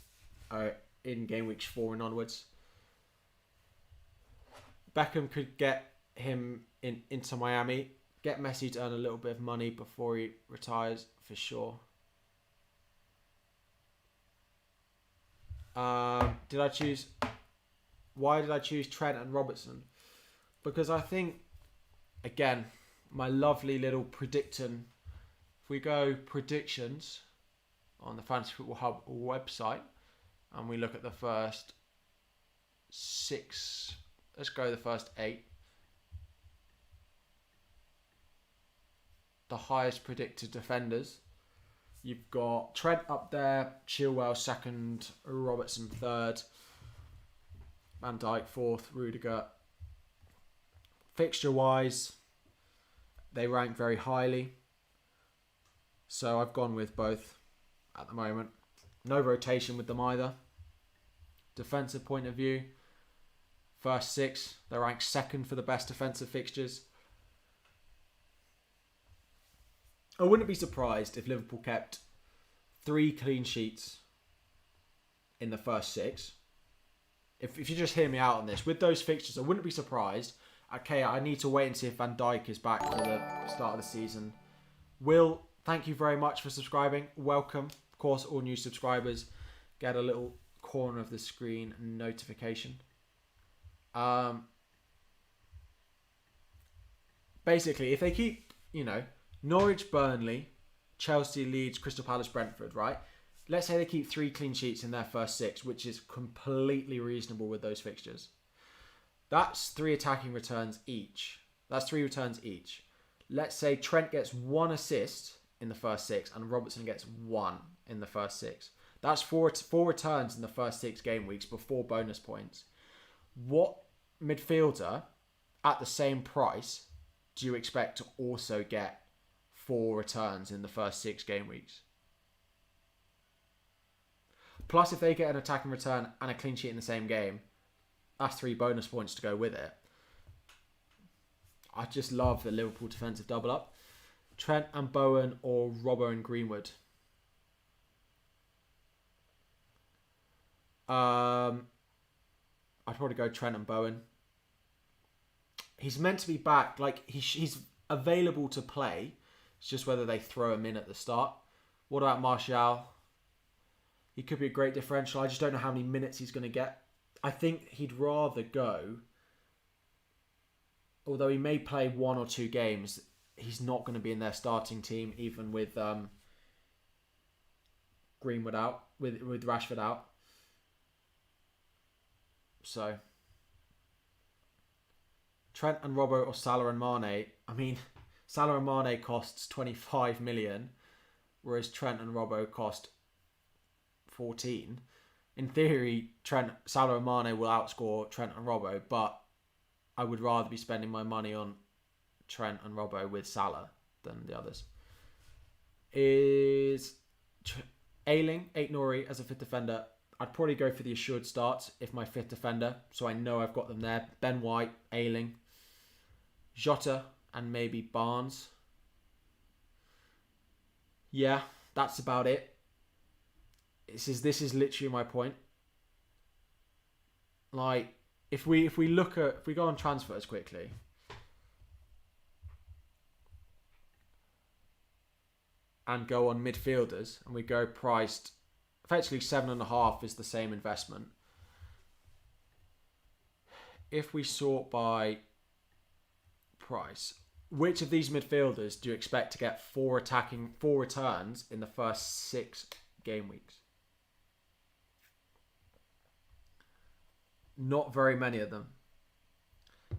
in game weeks 4 and onwards. Beckham could get him into Miami. Get Messi to earn a little bit of money before he retires, for sure. Why did I choose Trent and Robertson? Because I think, again, my lovely little predicting. If we go predictions on the Fantasy Football Hub website and we look at the first 6, let's go the first 8. The highest predicted defenders. You've got Trent up there, Chilwell 2nd, Robertson 3rd, Van Dijk 4th, Rudiger. Fixture-wise, they rank very highly. So I've gone with both at the moment. No rotation with them either. Defensive point of view, first 6, they're ranked 2nd for the best defensive fixtures. I wouldn't be surprised if Liverpool kept 3 clean sheets in the first 6. If you just hear me out on this, with those fixtures, I wouldn't be surprised. Okay, I need to wait and see if Van Dijk is back for the start of the season. Will, thank you very much for subscribing. Welcome. Of course, all new subscribers get a little corner of the screen notification. Basically, if they keep, Norwich, Burnley, Chelsea, Leeds, Crystal Palace, Brentford, right? Let's say they keep 3 clean sheets in their first 6, which is completely reasonable with those fixtures. That's 3 attacking returns each. That's 3 returns each. Let's say Trent gets 1 assist in the first 6 and Robertson gets 1 in the first 6. That's 4 returns in the first 6 game weeks before bonus points. What midfielder at the same price do you expect to also get 4 returns in the first 6 game weeks? Plus, if they get an attacking return and a clean sheet in the same game, that's 3 bonus points to go with it. I just love the Liverpool defensive double up. Trent and Bowen or Robbo and Greenwood. I'd probably go Trent and Bowen. He's meant to be back. Like, he's available to play. It's just whether they throw him in at the start. What about Martial? He could be a great differential. I just don't know how many minutes he's going to get. I think he'd rather go, although he may play 1 or 2 games, he's not going to be in their starting team, even with Greenwood out, with Rashford out. So Trent and Robbo or Salah and Mane. I mean, Salah and Mane costs 25 million, whereas Trent and Robbo cost 14. In theory, Salah and Mane will outscore Trent and Robbo, but I would rather be spending my money on Trent and Robbo with Salah than the others. Is Ayling, Aït-Nouri as a fifth defender. I'd probably go for the assured starts if my fifth defender, so I know I've got them there. Ben White, Ayling, Jota, and maybe Barnes. Yeah, that's about it. This is literally my point. Like, if we go on transfers quickly. And go on midfielders, and we go priced, effectively 7.5 is the same investment. If we sort by price, which of these midfielders do you expect to get 4 returns in the first 6 game weeks? Not very many of them.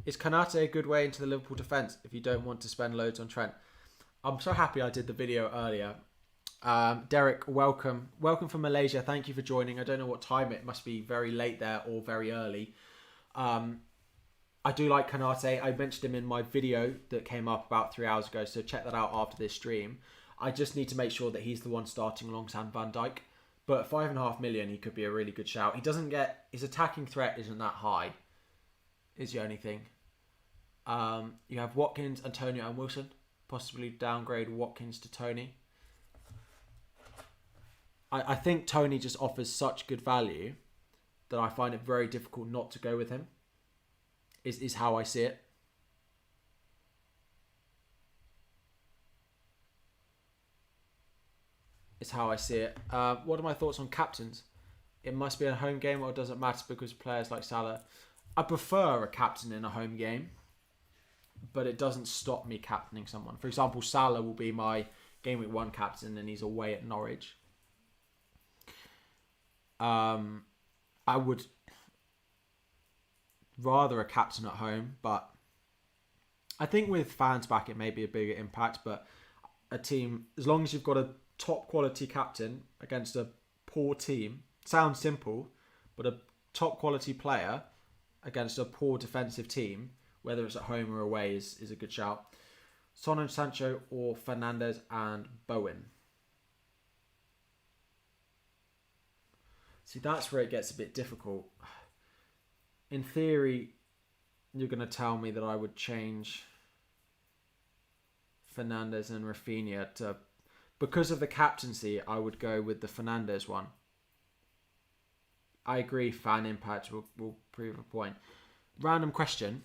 Is Konate a good way into the Liverpool defence if you don't want to spend loads on Trent? I'm so happy I did the video earlier. Derek, welcome from Malaysia. Thank you for joining. I don't know what time it must be, very late there or very early. I do like Konate. I mentioned him in my video that came up about 3 hours ago, so check that out after this stream. I just need to make sure that he's the one starting alongside Van Dijk. But at 5.5 million, he could be a really good shout. He doesn't get, his attacking threat isn't that high, is the only thing. You have Watkins, Antonio, and Wilson. Possibly downgrade Watkins to Tony. I think Tony just offers such good value that I find it very difficult not to go with him. Is how I see it. It's how I see it. What are my thoughts on captains? It must be a home game, or does it matter because players like Salah? I prefer a captain in a home game, but it doesn't stop me captaining someone. For example, Salah will be my game week 1 captain, and he's away at Norwich. I would rather a captain at home, but I think with fans back it may be a bigger impact. But a team, as long as you've got a top quality captain against a poor team, sounds simple, but a top quality player against a poor defensive team, whether it's at home or away, is a good shout. Son and Sancho or Fernandes and Bowen. See, that's where it gets a bit difficult. In theory, you're going to tell me that I would change Fernandes and Rafinha to... Because of the captaincy, I would go with the Fernandes one. I agree, fan impact will prove a point. Random question.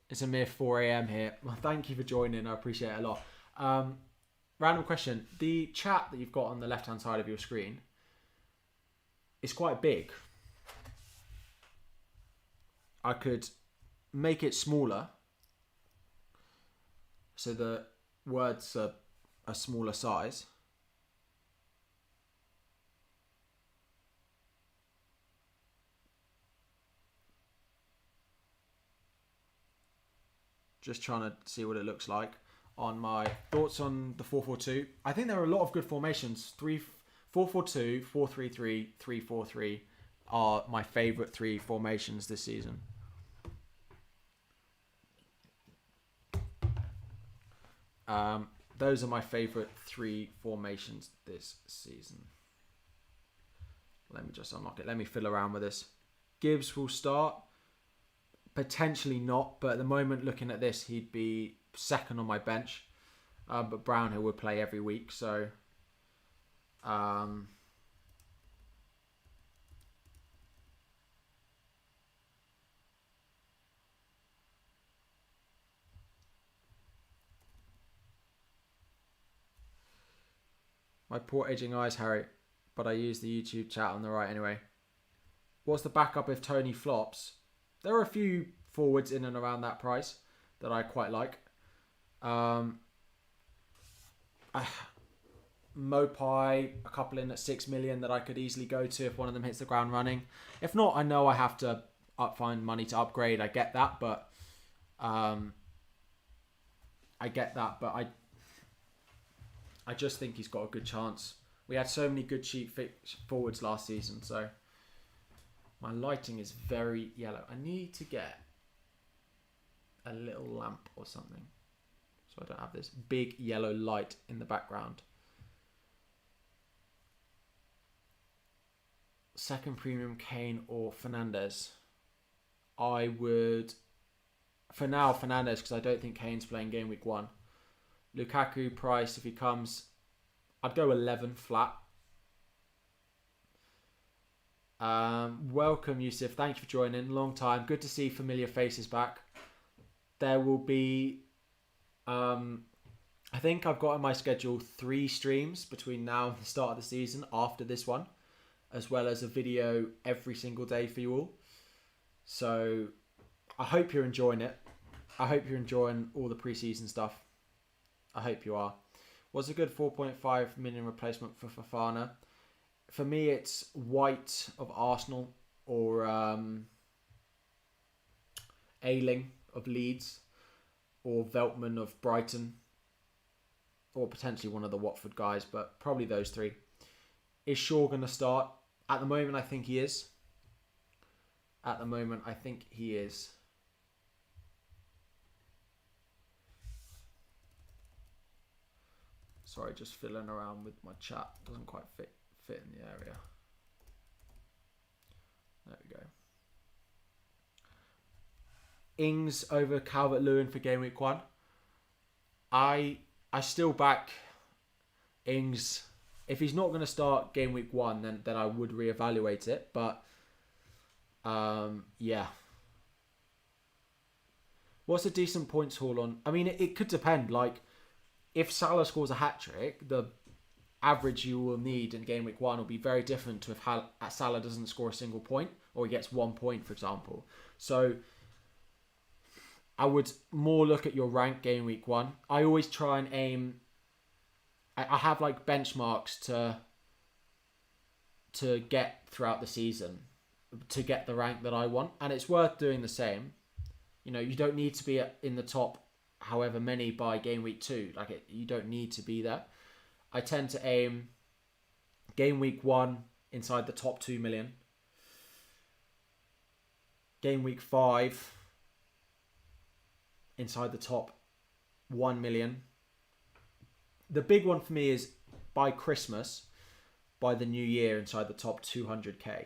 It's a mere 4 a.m. here. Well, thank you for joining. I appreciate it a lot. Random question. The chat that you've got on the left-hand side of your screen is quite big. I could make it smaller so the words are a smaller size. Just trying to see what it looks like. On my thoughts on the 4-4-2. I think there are a lot of good formations. 4-4-2, 4-3-3, 3-4-3 are my favourite 3 formations this season. Those are my favourite 3 formations this season. Let me just unlock it. Let me fiddle around with this. Gibbs will start. Potentially not, but at the moment, looking at this, he'd be second on my bench. But Brownhill would play every week, so... My poor aging eyes, Harry, but I use the YouTube chat on the right anyway. What's the backup if Tony flops? There are a few forwards in and around that price. that I quite like. Mopai, a couple in at 6 million that I could easily go to if one of them hits the ground running. If not, I know I have to find money to upgrade. I get that, but I just think he's got a good chance. We had so many good cheap forwards last season, so my lighting is very yellow. I need to get a little lamp or something so I don't have this big yellow light in the background. Second premium, Kane or Fernandes? I would, for now, Fernandes, because I don't think Kane's playing game week 1. Lukaku price, if he comes, I'd go 11 flat. Welcome, Yusuf. Thank you for joining. Long time. Good to see familiar faces back. There will be, I think I've got on my schedule 3 streams between now and the start of the season after this one, as well as a video every single day for you all. So I hope you're enjoying it. I hope you're enjoying all the preseason stuff. I hope you are. What's a good 4.5 million replacement for Fofana? For me, it's White of Arsenal or Ayling of Leeds or Veltman of Brighton or potentially one of the Watford guys, but probably those 3. Is Shaw going to start? At the moment, I think he is. Sorry, just fiddling around with my chat. Doesn't quite fit in the area. There we go. Ings over Calvert-Lewin for game week 1. I still back Ings. If he's not going to start game week 1, then I would reevaluate it. But yeah. What's a decent points haul on? I mean, it could depend. Like, if Salah scores a hat-trick, the average you will need in game week 1 will be very different to if Salah doesn't score a single point or he gets 1 point, for example. So I would more look at your rank game week 1. I always try and aim. I have like benchmarks to get throughout the season to get the rank that I want, and it's worth doing the same. You know, you don't need to be in the top however many by game week 2. You don't need to be there. I tend to aim game week 1 inside the top 2 million. Game week 5 inside the top 1 million. The big one for me is by Christmas, by the new year, inside the top 200k.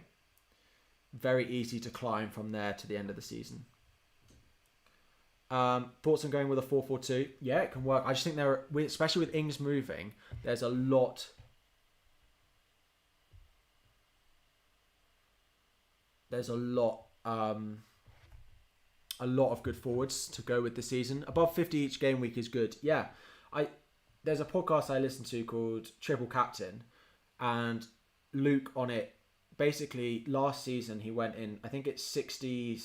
Very easy to climb from there to the end of the season. Thoughts on going with a 4-4-2? Yeah, it can work. I just think especially with Ings moving, there's a lot. There's a lot of good forwards to go with this season. Above 50 each game week is good. Yeah, there's a podcast I listen to called Triple Captain, and Luke on it. Basically, last season he went in, I think it's 60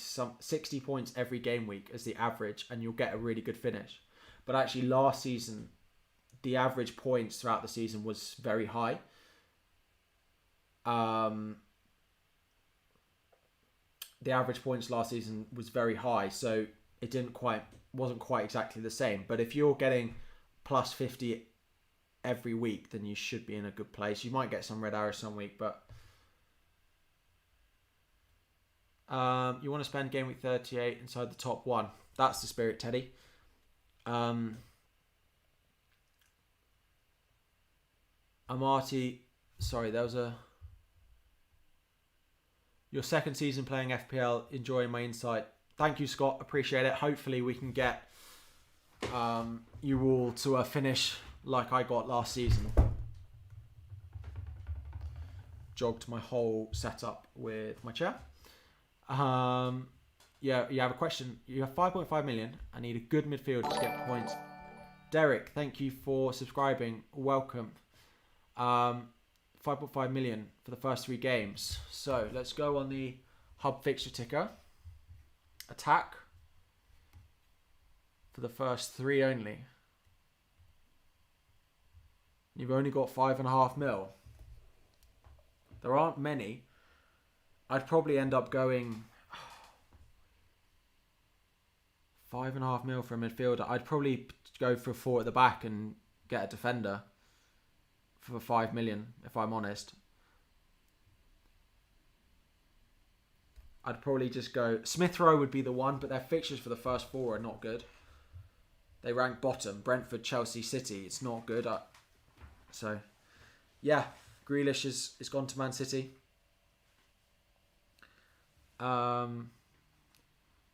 points every game week as the average, and you'll get a really good finish. But actually, last season, the average points throughout the season was very high. The average points last season was very high, so it wasn't quite exactly the same. But if you're getting plus 50 every week, then you should be in a good place. You might get some red arrows some week, but you want to spend game week 38 inside the top 1. That's the spirit, Teddy. Amarty, sorry, there was your second season playing FPL, enjoying my insight. Thank you, Scott. Appreciate it. Hopefully we can get you all to a finish like I got last season. Jogged my whole setup with my chair. Yeah, you have a question. You have 5.5 million. I need a good midfielder to get points. Derek, thank you for subscribing. Welcome. 5.5 million for the first 3 games. So let's go on the hub fixture ticker. Attack. for the first 3 only. You've only got 5.5 mil. There aren't many. I'd probably end up going 5.5 mil for a midfielder. I'd probably go for 4 at the back and get a defender for 5 million, if I'm honest. I'd probably just go... Smith Rowe would be the one, but their fixtures for the first 4 are not good. They rank bottom. Brentford, Chelsea, City. It's not good. So, yeah. Grealish is gone to Man City.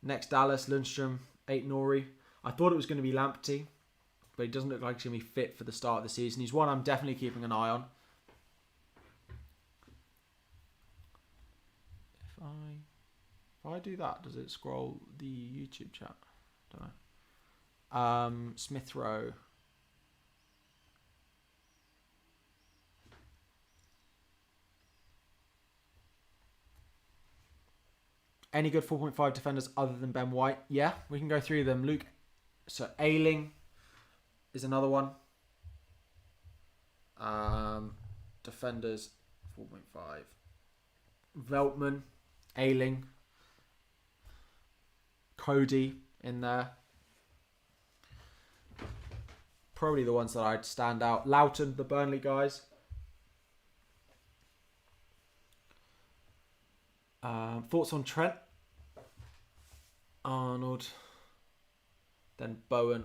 Next, Dallas, Lundstrom, 8 Nori. I thought it was going to be Lamptey, but he doesn't look like he's going to be fit for the start of the season. He's one I'm definitely keeping an eye on. If I do that, does it scroll the YouTube chat? Don't know. Smith Rowe. Any good 4.5 defenders other than Ben White? Yeah, we can go through them. Luke. So Ayling is another one. Defenders 4.5. Veltman, Ayling, Cody in there. Probably the ones that I'd stand out. Loughton, the Burnley guys. Thoughts on Trent? Arnold. Then Bowen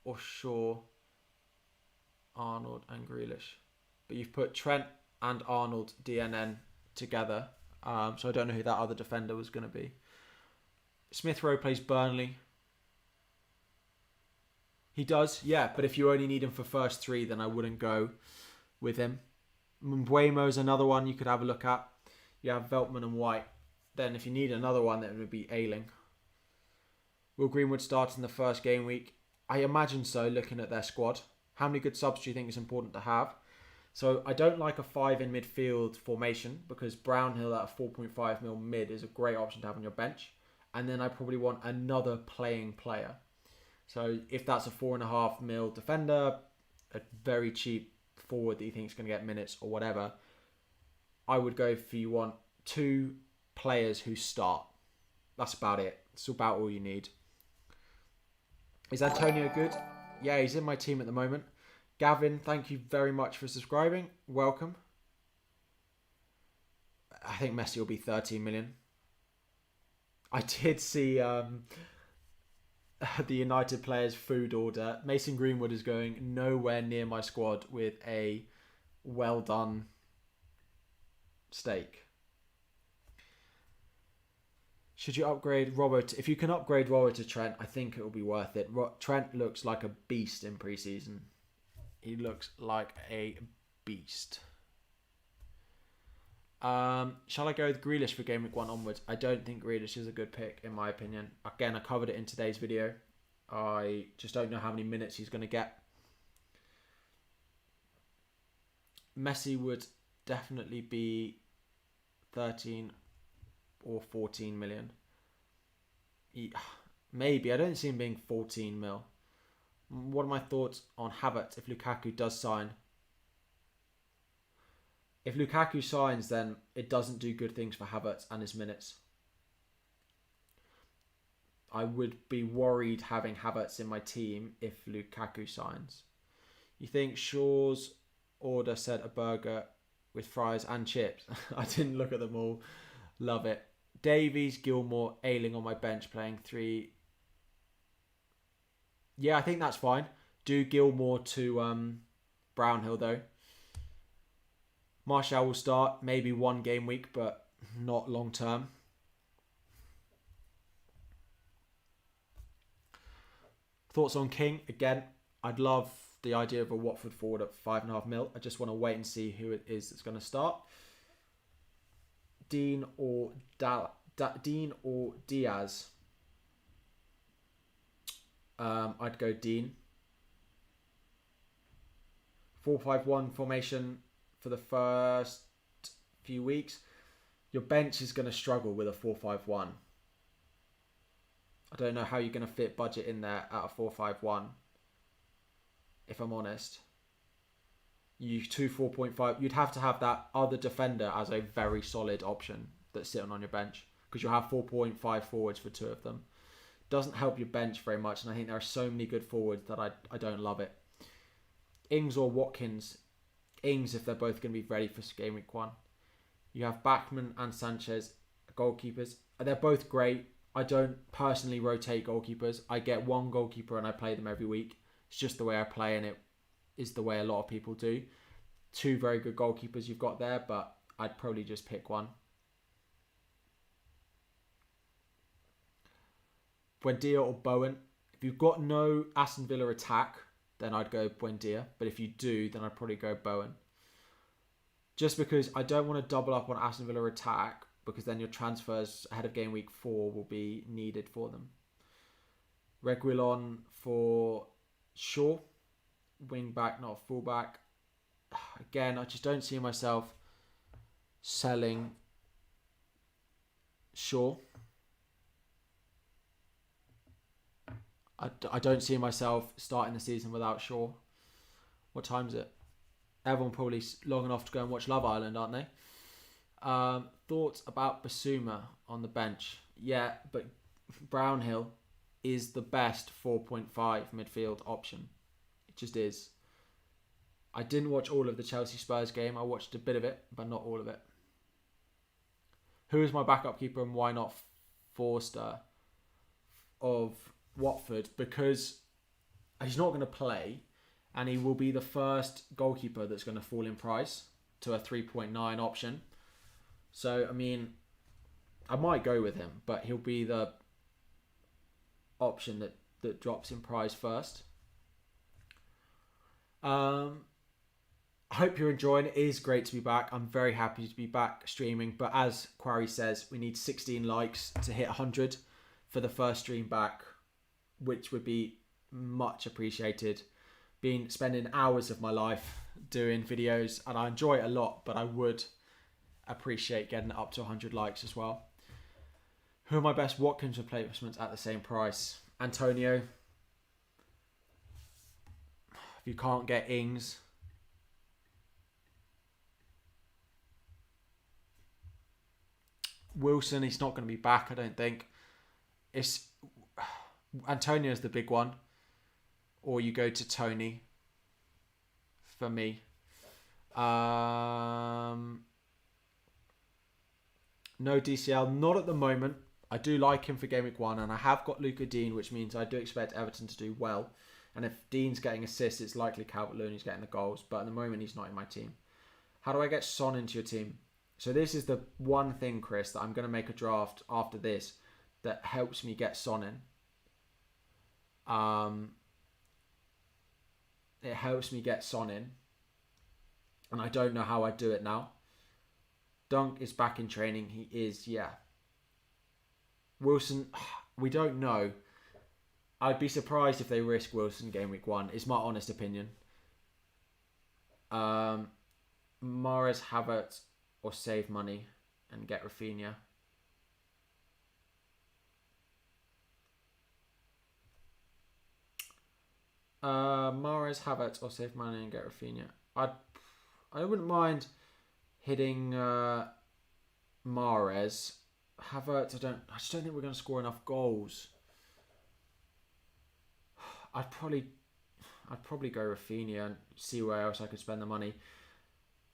or Shaw. Arnold and Grealish. But you've put Trent and Arnold DNN together. So I don't know who that other defender was going to be. Smith Rowe plays Burnley. He does, yeah. But if you only need him for first 3, then I wouldn't go with him. Mbuemo's another one you could have a look at. You have Veltman and White. Then if you need another one, then it would be Ayling. Will Greenwood start in the first game week? I imagine so, looking at their squad. How many good subs do you think is important to have? So I don't like a 5 in midfield formation because Brownhill at a 4.5 mil mid is a great option to have on your bench. And then I probably want another playing player. So if that's a 4.5 mil defender, a very cheap forward that you think is going to get minutes or whatever, I would go for you want 2 players who start. That's about it. It's about all you need. Is Antonio good? Yeah, he's in my team at the moment. Gavin, thank you very much for subscribing. Welcome. I think Messi will be 13 million. I did see the United players' food order. Mason Greenwood is going nowhere near my squad with a well done steak. Should you upgrade Robert? If you can upgrade Robert to Trent, I think it will be worth it. Trent looks like a beast in pre-season. He looks like a beast. Shall I go with Grealish for game week 1 onwards? I don't think Grealish is a good pick, in my opinion. Again, I covered it in today's video. I just don't know how many minutes he's going to get. Messi would definitely be 13 or 14 million. Maybe. I don't see him being 14 mil. What are my thoughts on Havertz if Lukaku does sign? If Lukaku signs, then it doesn't do good things for Havertz and his minutes. I would be worried having Havertz in my team if Lukaku signs. You think Shaw's order said a burger with fries and chips? I didn't look at them all. Love it. Davies, Gilmore, Ayling on my bench playing 3. Yeah, I think that's fine. Do Gilmore to Brownhill though. Martial will start, maybe 1 game week, but not long term. Thoughts on King? Again, I'd love the idea of a Watford forward at 5.5 mil. I just want to wait and see who it is that's going to start. Dean or Diaz? I'd go Dean. 4-5-1 formation for the first few weeks. Your bench is going to struggle with a 4-5-1. I don't know how you're going to fit budget in there at a 4-5-1. If I'm honest, you 4.5. You'd have to have that other defender as a very solid option that's sitting on your bench, because you'll have 4.5 forwards for 2 of them. Doesn't help your bench very much, and I think there are so many good forwards that I don't love it. Ings or Watkins. Ings if they're both going to be ready for game week 1. You have Bachmann and Sanchez, goalkeepers. They're both great. I don't personally rotate goalkeepers. I get one goalkeeper and I play them every week. It's just the way I play, and it is the way a lot of people do. 2 very good goalkeepers you've got there, but I'd probably just pick one. Buendia or Bowen. If you've got no Aston Villa attack, then I'd go Buendia. But if you do, then I'd probably go Bowen. Just because I don't want to double up on Aston Villa attack, because then your transfers ahead of game week 4 will be needed for them. Reguilon for Shaw. Wing back, not full back. Again, I just don't see myself selling Shaw. I don't see myself starting the season without Shaw. What time is it? Everyone probably long enough to go and watch Love Island, aren't they? Thoughts about Basuma on the bench? Yeah, but Brownhill is the best 4.5 midfield option. It just is. I didn't watch all of the Chelsea Spurs game. I watched a bit of it, but not all of it. Who is my backup keeper and why not Forster of Watford? Because he's not going to play, and he will be the first goalkeeper that's going to fall in price to a 3.9 option. So, I mean, I might go with him, but he'll be the option that drops in price first. I hope you're enjoying it. It is great to be back. I'm very happy to be back streaming. But as Quarry says, we need 16 likes to hit 100 for the first stream back, which would be much appreciated. Spending hours of my life doing videos, and I enjoy it a lot, but I would appreciate getting it up to 100 likes as well. Who are my best Watkins replacements at the same price? Antonio. If you can't get Ings, Wilson, he's not going to be back, I don't think. Antonio's the big one. Or you go to Tony for me. No DCL, not at the moment. I do like him for game week 1, and I have got Luca Dean, which means I do expect Everton to do well. And if Dean's getting assists, it's likely Calvert-Lewin's getting the goals. But at the moment, he's not in my team. How do I get Son into your team? So this is the one thing, Chris, that I'm going to make a draft after this that helps me get Son in. It helps me get Son in. And I don't know how I do it now. Dunk is back in training. He is, yeah. Wilson, we don't know. I'd be surprised if they risk Wilson game week 1. Is my honest opinion. Mahrez, Havertz, or save money and get Rafinha. Mahrez, Havertz, or save money and get Rafinha. I wouldn't mind hitting Mahrez. Havertz, I just don't think we're going to score enough goals. I'd probably go Rafinha and see where else I could spend the money.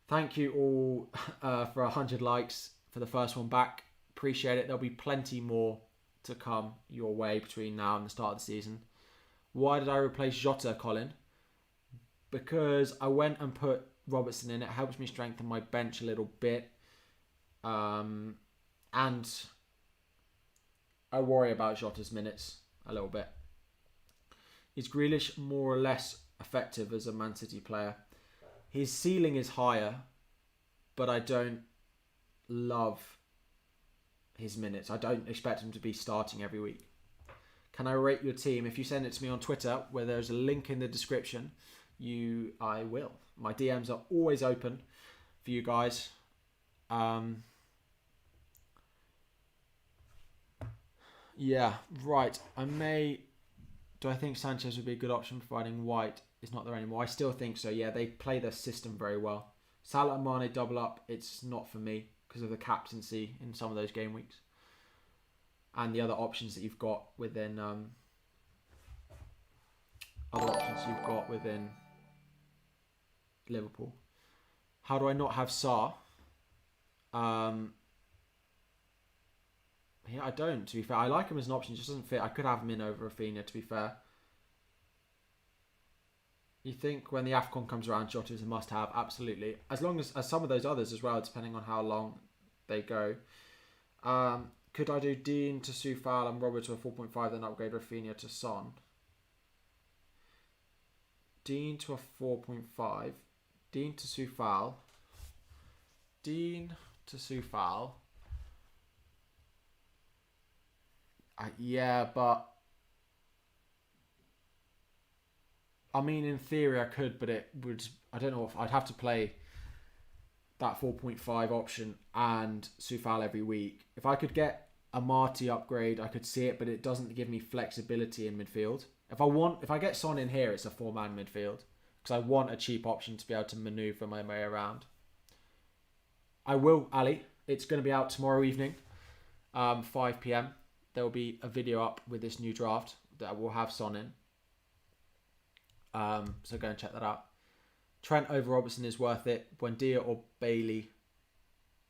Thank you all for 100 likes for the first one back. Appreciate it. There'll be plenty more to come your way between now and the start of the season. Why did I replace Jota, Colin? Because I went and put Robertson in. It helps me strengthen my bench a little bit. And I worry about Jota's minutes a little bit. Is Grealish more or less effective as a Man City player? His ceiling is higher, but I don't love his minutes. I don't expect him to be starting every week. Can I rate your team? If you send it to me on Twitter, where there's a link in the description, I will. My DMs are always open for you guys. Yeah, right. Do I think Sanchez would be a good option providing White is not there anymore? I still think so. Yeah, they play their system very well. Salah and Mane double up. It's not for me because of the captaincy in some of those game weeks and the other options that you've got within Liverpool. How do I not have Sarr? Yeah, I don't. To be fair, I like him as an option. Just doesn't fit. I could have him in over Rafinha. To be fair. You think when the AFCON comes around, Jota is a must-have? Absolutely. As long as some of those others as well, depending on how long they go. Could I do Dean to Soufal and Robert to a 4.5, then upgrade Rafinha to Son? Dean to a 4.5. Dean to Soufal. Dean to Soufal. Yeah, but I mean, in theory, I could, but it would. I don't know if I'd have to play that 4.5 option and Soufal every week. If I could get a Marty upgrade, I could see it, but it doesn't give me flexibility in midfield. If I get Son in here, it's a 4-man midfield because I want a cheap option to be able to maneuver my way around. I will, Ali. It's going to be out tomorrow evening, 5 p.m. There will be a video up with this new draft that will have Son in. So go and check that out. Trent over Robertson is worth it. Buendia or Bailey,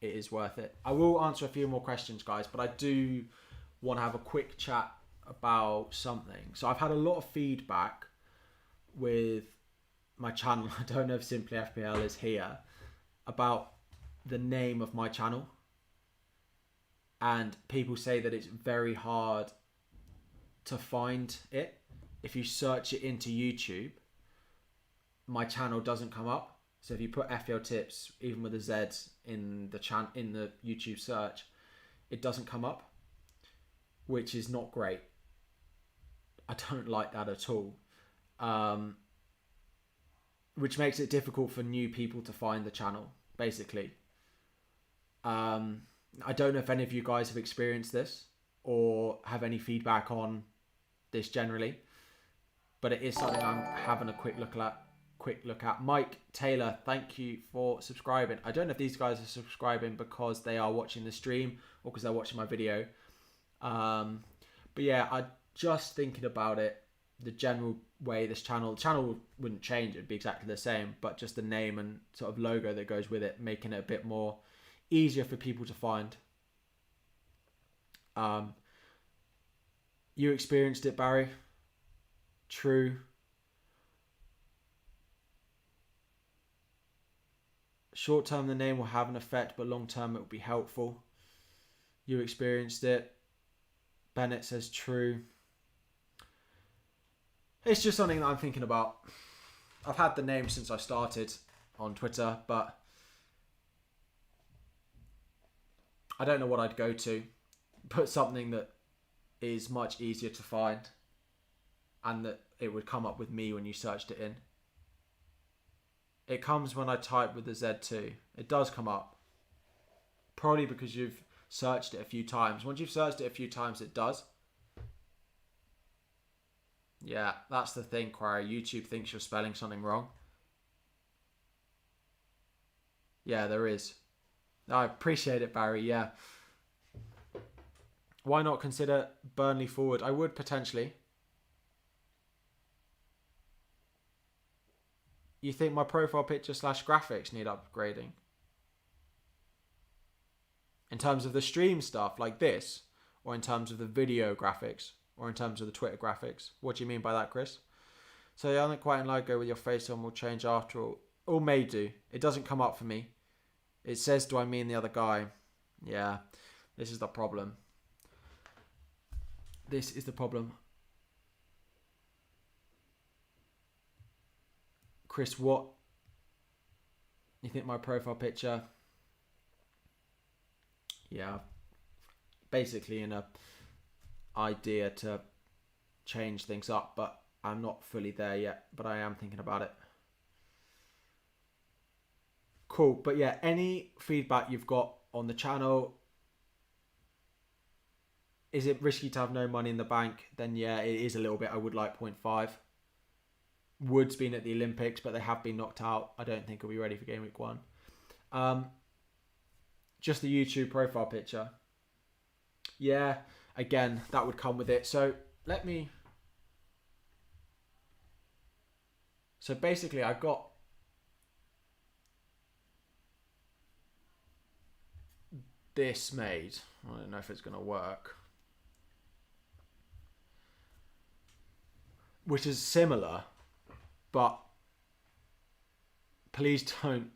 it is worth it. I will answer a few more questions, guys, but I do want to have a quick chat about something. So I've had a lot of feedback with my channel. I don't know if Simply FPL is here, about the name of my channel. And people say that it's very hard to find it. If you search it into YouTube, my channel doesn't come up. So if you put FPL tips, even with a Z in the YouTube search, it doesn't come up, which is not great. I don't like that at all. Which makes it difficult for new people to find the channel, basically. I don't know if any of you guys have experienced this or have any feedback on this generally, but it is something I'm having a quick look at. Mike Taylor, thank you for subscribing. I don't know if these guys are subscribing because they are watching the stream or because they're watching my video. But yeah, I just thinking about it, the general way the channel wouldn't change. It'd be exactly the same, but just the name and sort of logo that goes with it, making it a bit more easier for people to find. You experienced it, Barry? True. Short term, the name will have an effect, but long term, it will be helpful. You experienced it. Bennett says true. It's just something that I'm thinking about. I've had the name since I started on Twitter, but I don't know what I'd go to. Put something that is much easier to find and that it would come up with me when you searched it in. It comes when I type with the Z2. It does come up. Probably because you've searched it a few times. Once you've searched it a few times, it does. Yeah, that's the thing, Quarry. YouTube thinks you're spelling something wrong. Yeah, there is. I appreciate it, Barry. Yeah. Why not consider Burnley forward? I would potentially. You think my profile picture / graphics need upgrading? In terms of the stream stuff like this, or in terms of the video graphics, or in terms of the Twitter graphics? What do you mean by that, Chris? So the unquiet logo with your face on will change after all. Or may do. It doesn't come up for me. It says, do I mean the other guy? Yeah, this is the problem. This is the problem. Chris, what? You think my profile picture? Yeah. Basically in a idea to change things up, but I'm not fully there yet, but I am thinking about it. Cool. But yeah, any feedback you've got on the channel, Is it risky to have no money in the bank? Then yeah, it is a little bit. I would like 0.5. Wood's been at the Olympics, but they have been knocked out. I don't think he'll be ready for game week 1. Just the YouTube profile picture. Yeah, again, that would come with it. So basically I've got this made. I don't know if it's going to work. Which is similar, but please don't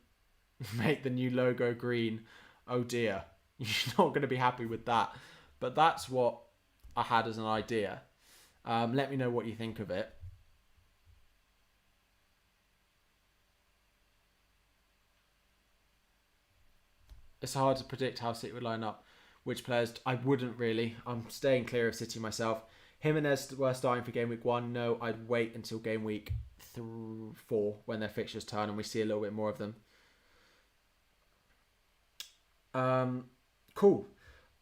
make the new logo green. Oh dear, you're not going to be happy with that. But that's what I had as an idea. Let me know what you think of it. It's hard to predict how City would line up. Which players? I wouldn't really. I'm staying clear of City myself. Jimenez were starting for game week 1. No, I'd wait until game week 4 when their fixtures turn and we see a little bit more of them. Cool.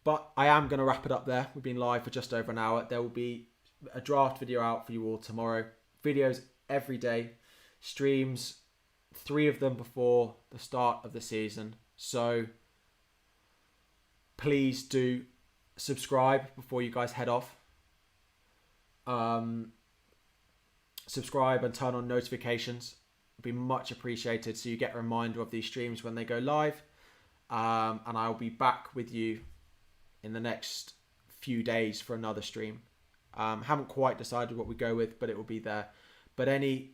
But I am going to wrap it up there. We've been live for just over an hour. There will be a draft video out for you all tomorrow. Videos every day. Streams, 3 of them before the start of the season. So please do subscribe before you guys head off. Subscribe and turn on notifications. It'd be much appreciated so you get a reminder of these streams when they go live. And I'll be back with you in the next few days for another stream. Haven't quite decided what we go with, but it will be there. But any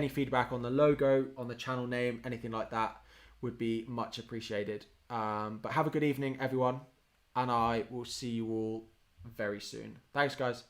feedback on the logo, on the channel name, anything like that would be much appreciated. But have a good evening, everyone. And I will see you all very soon. Thanks, guys.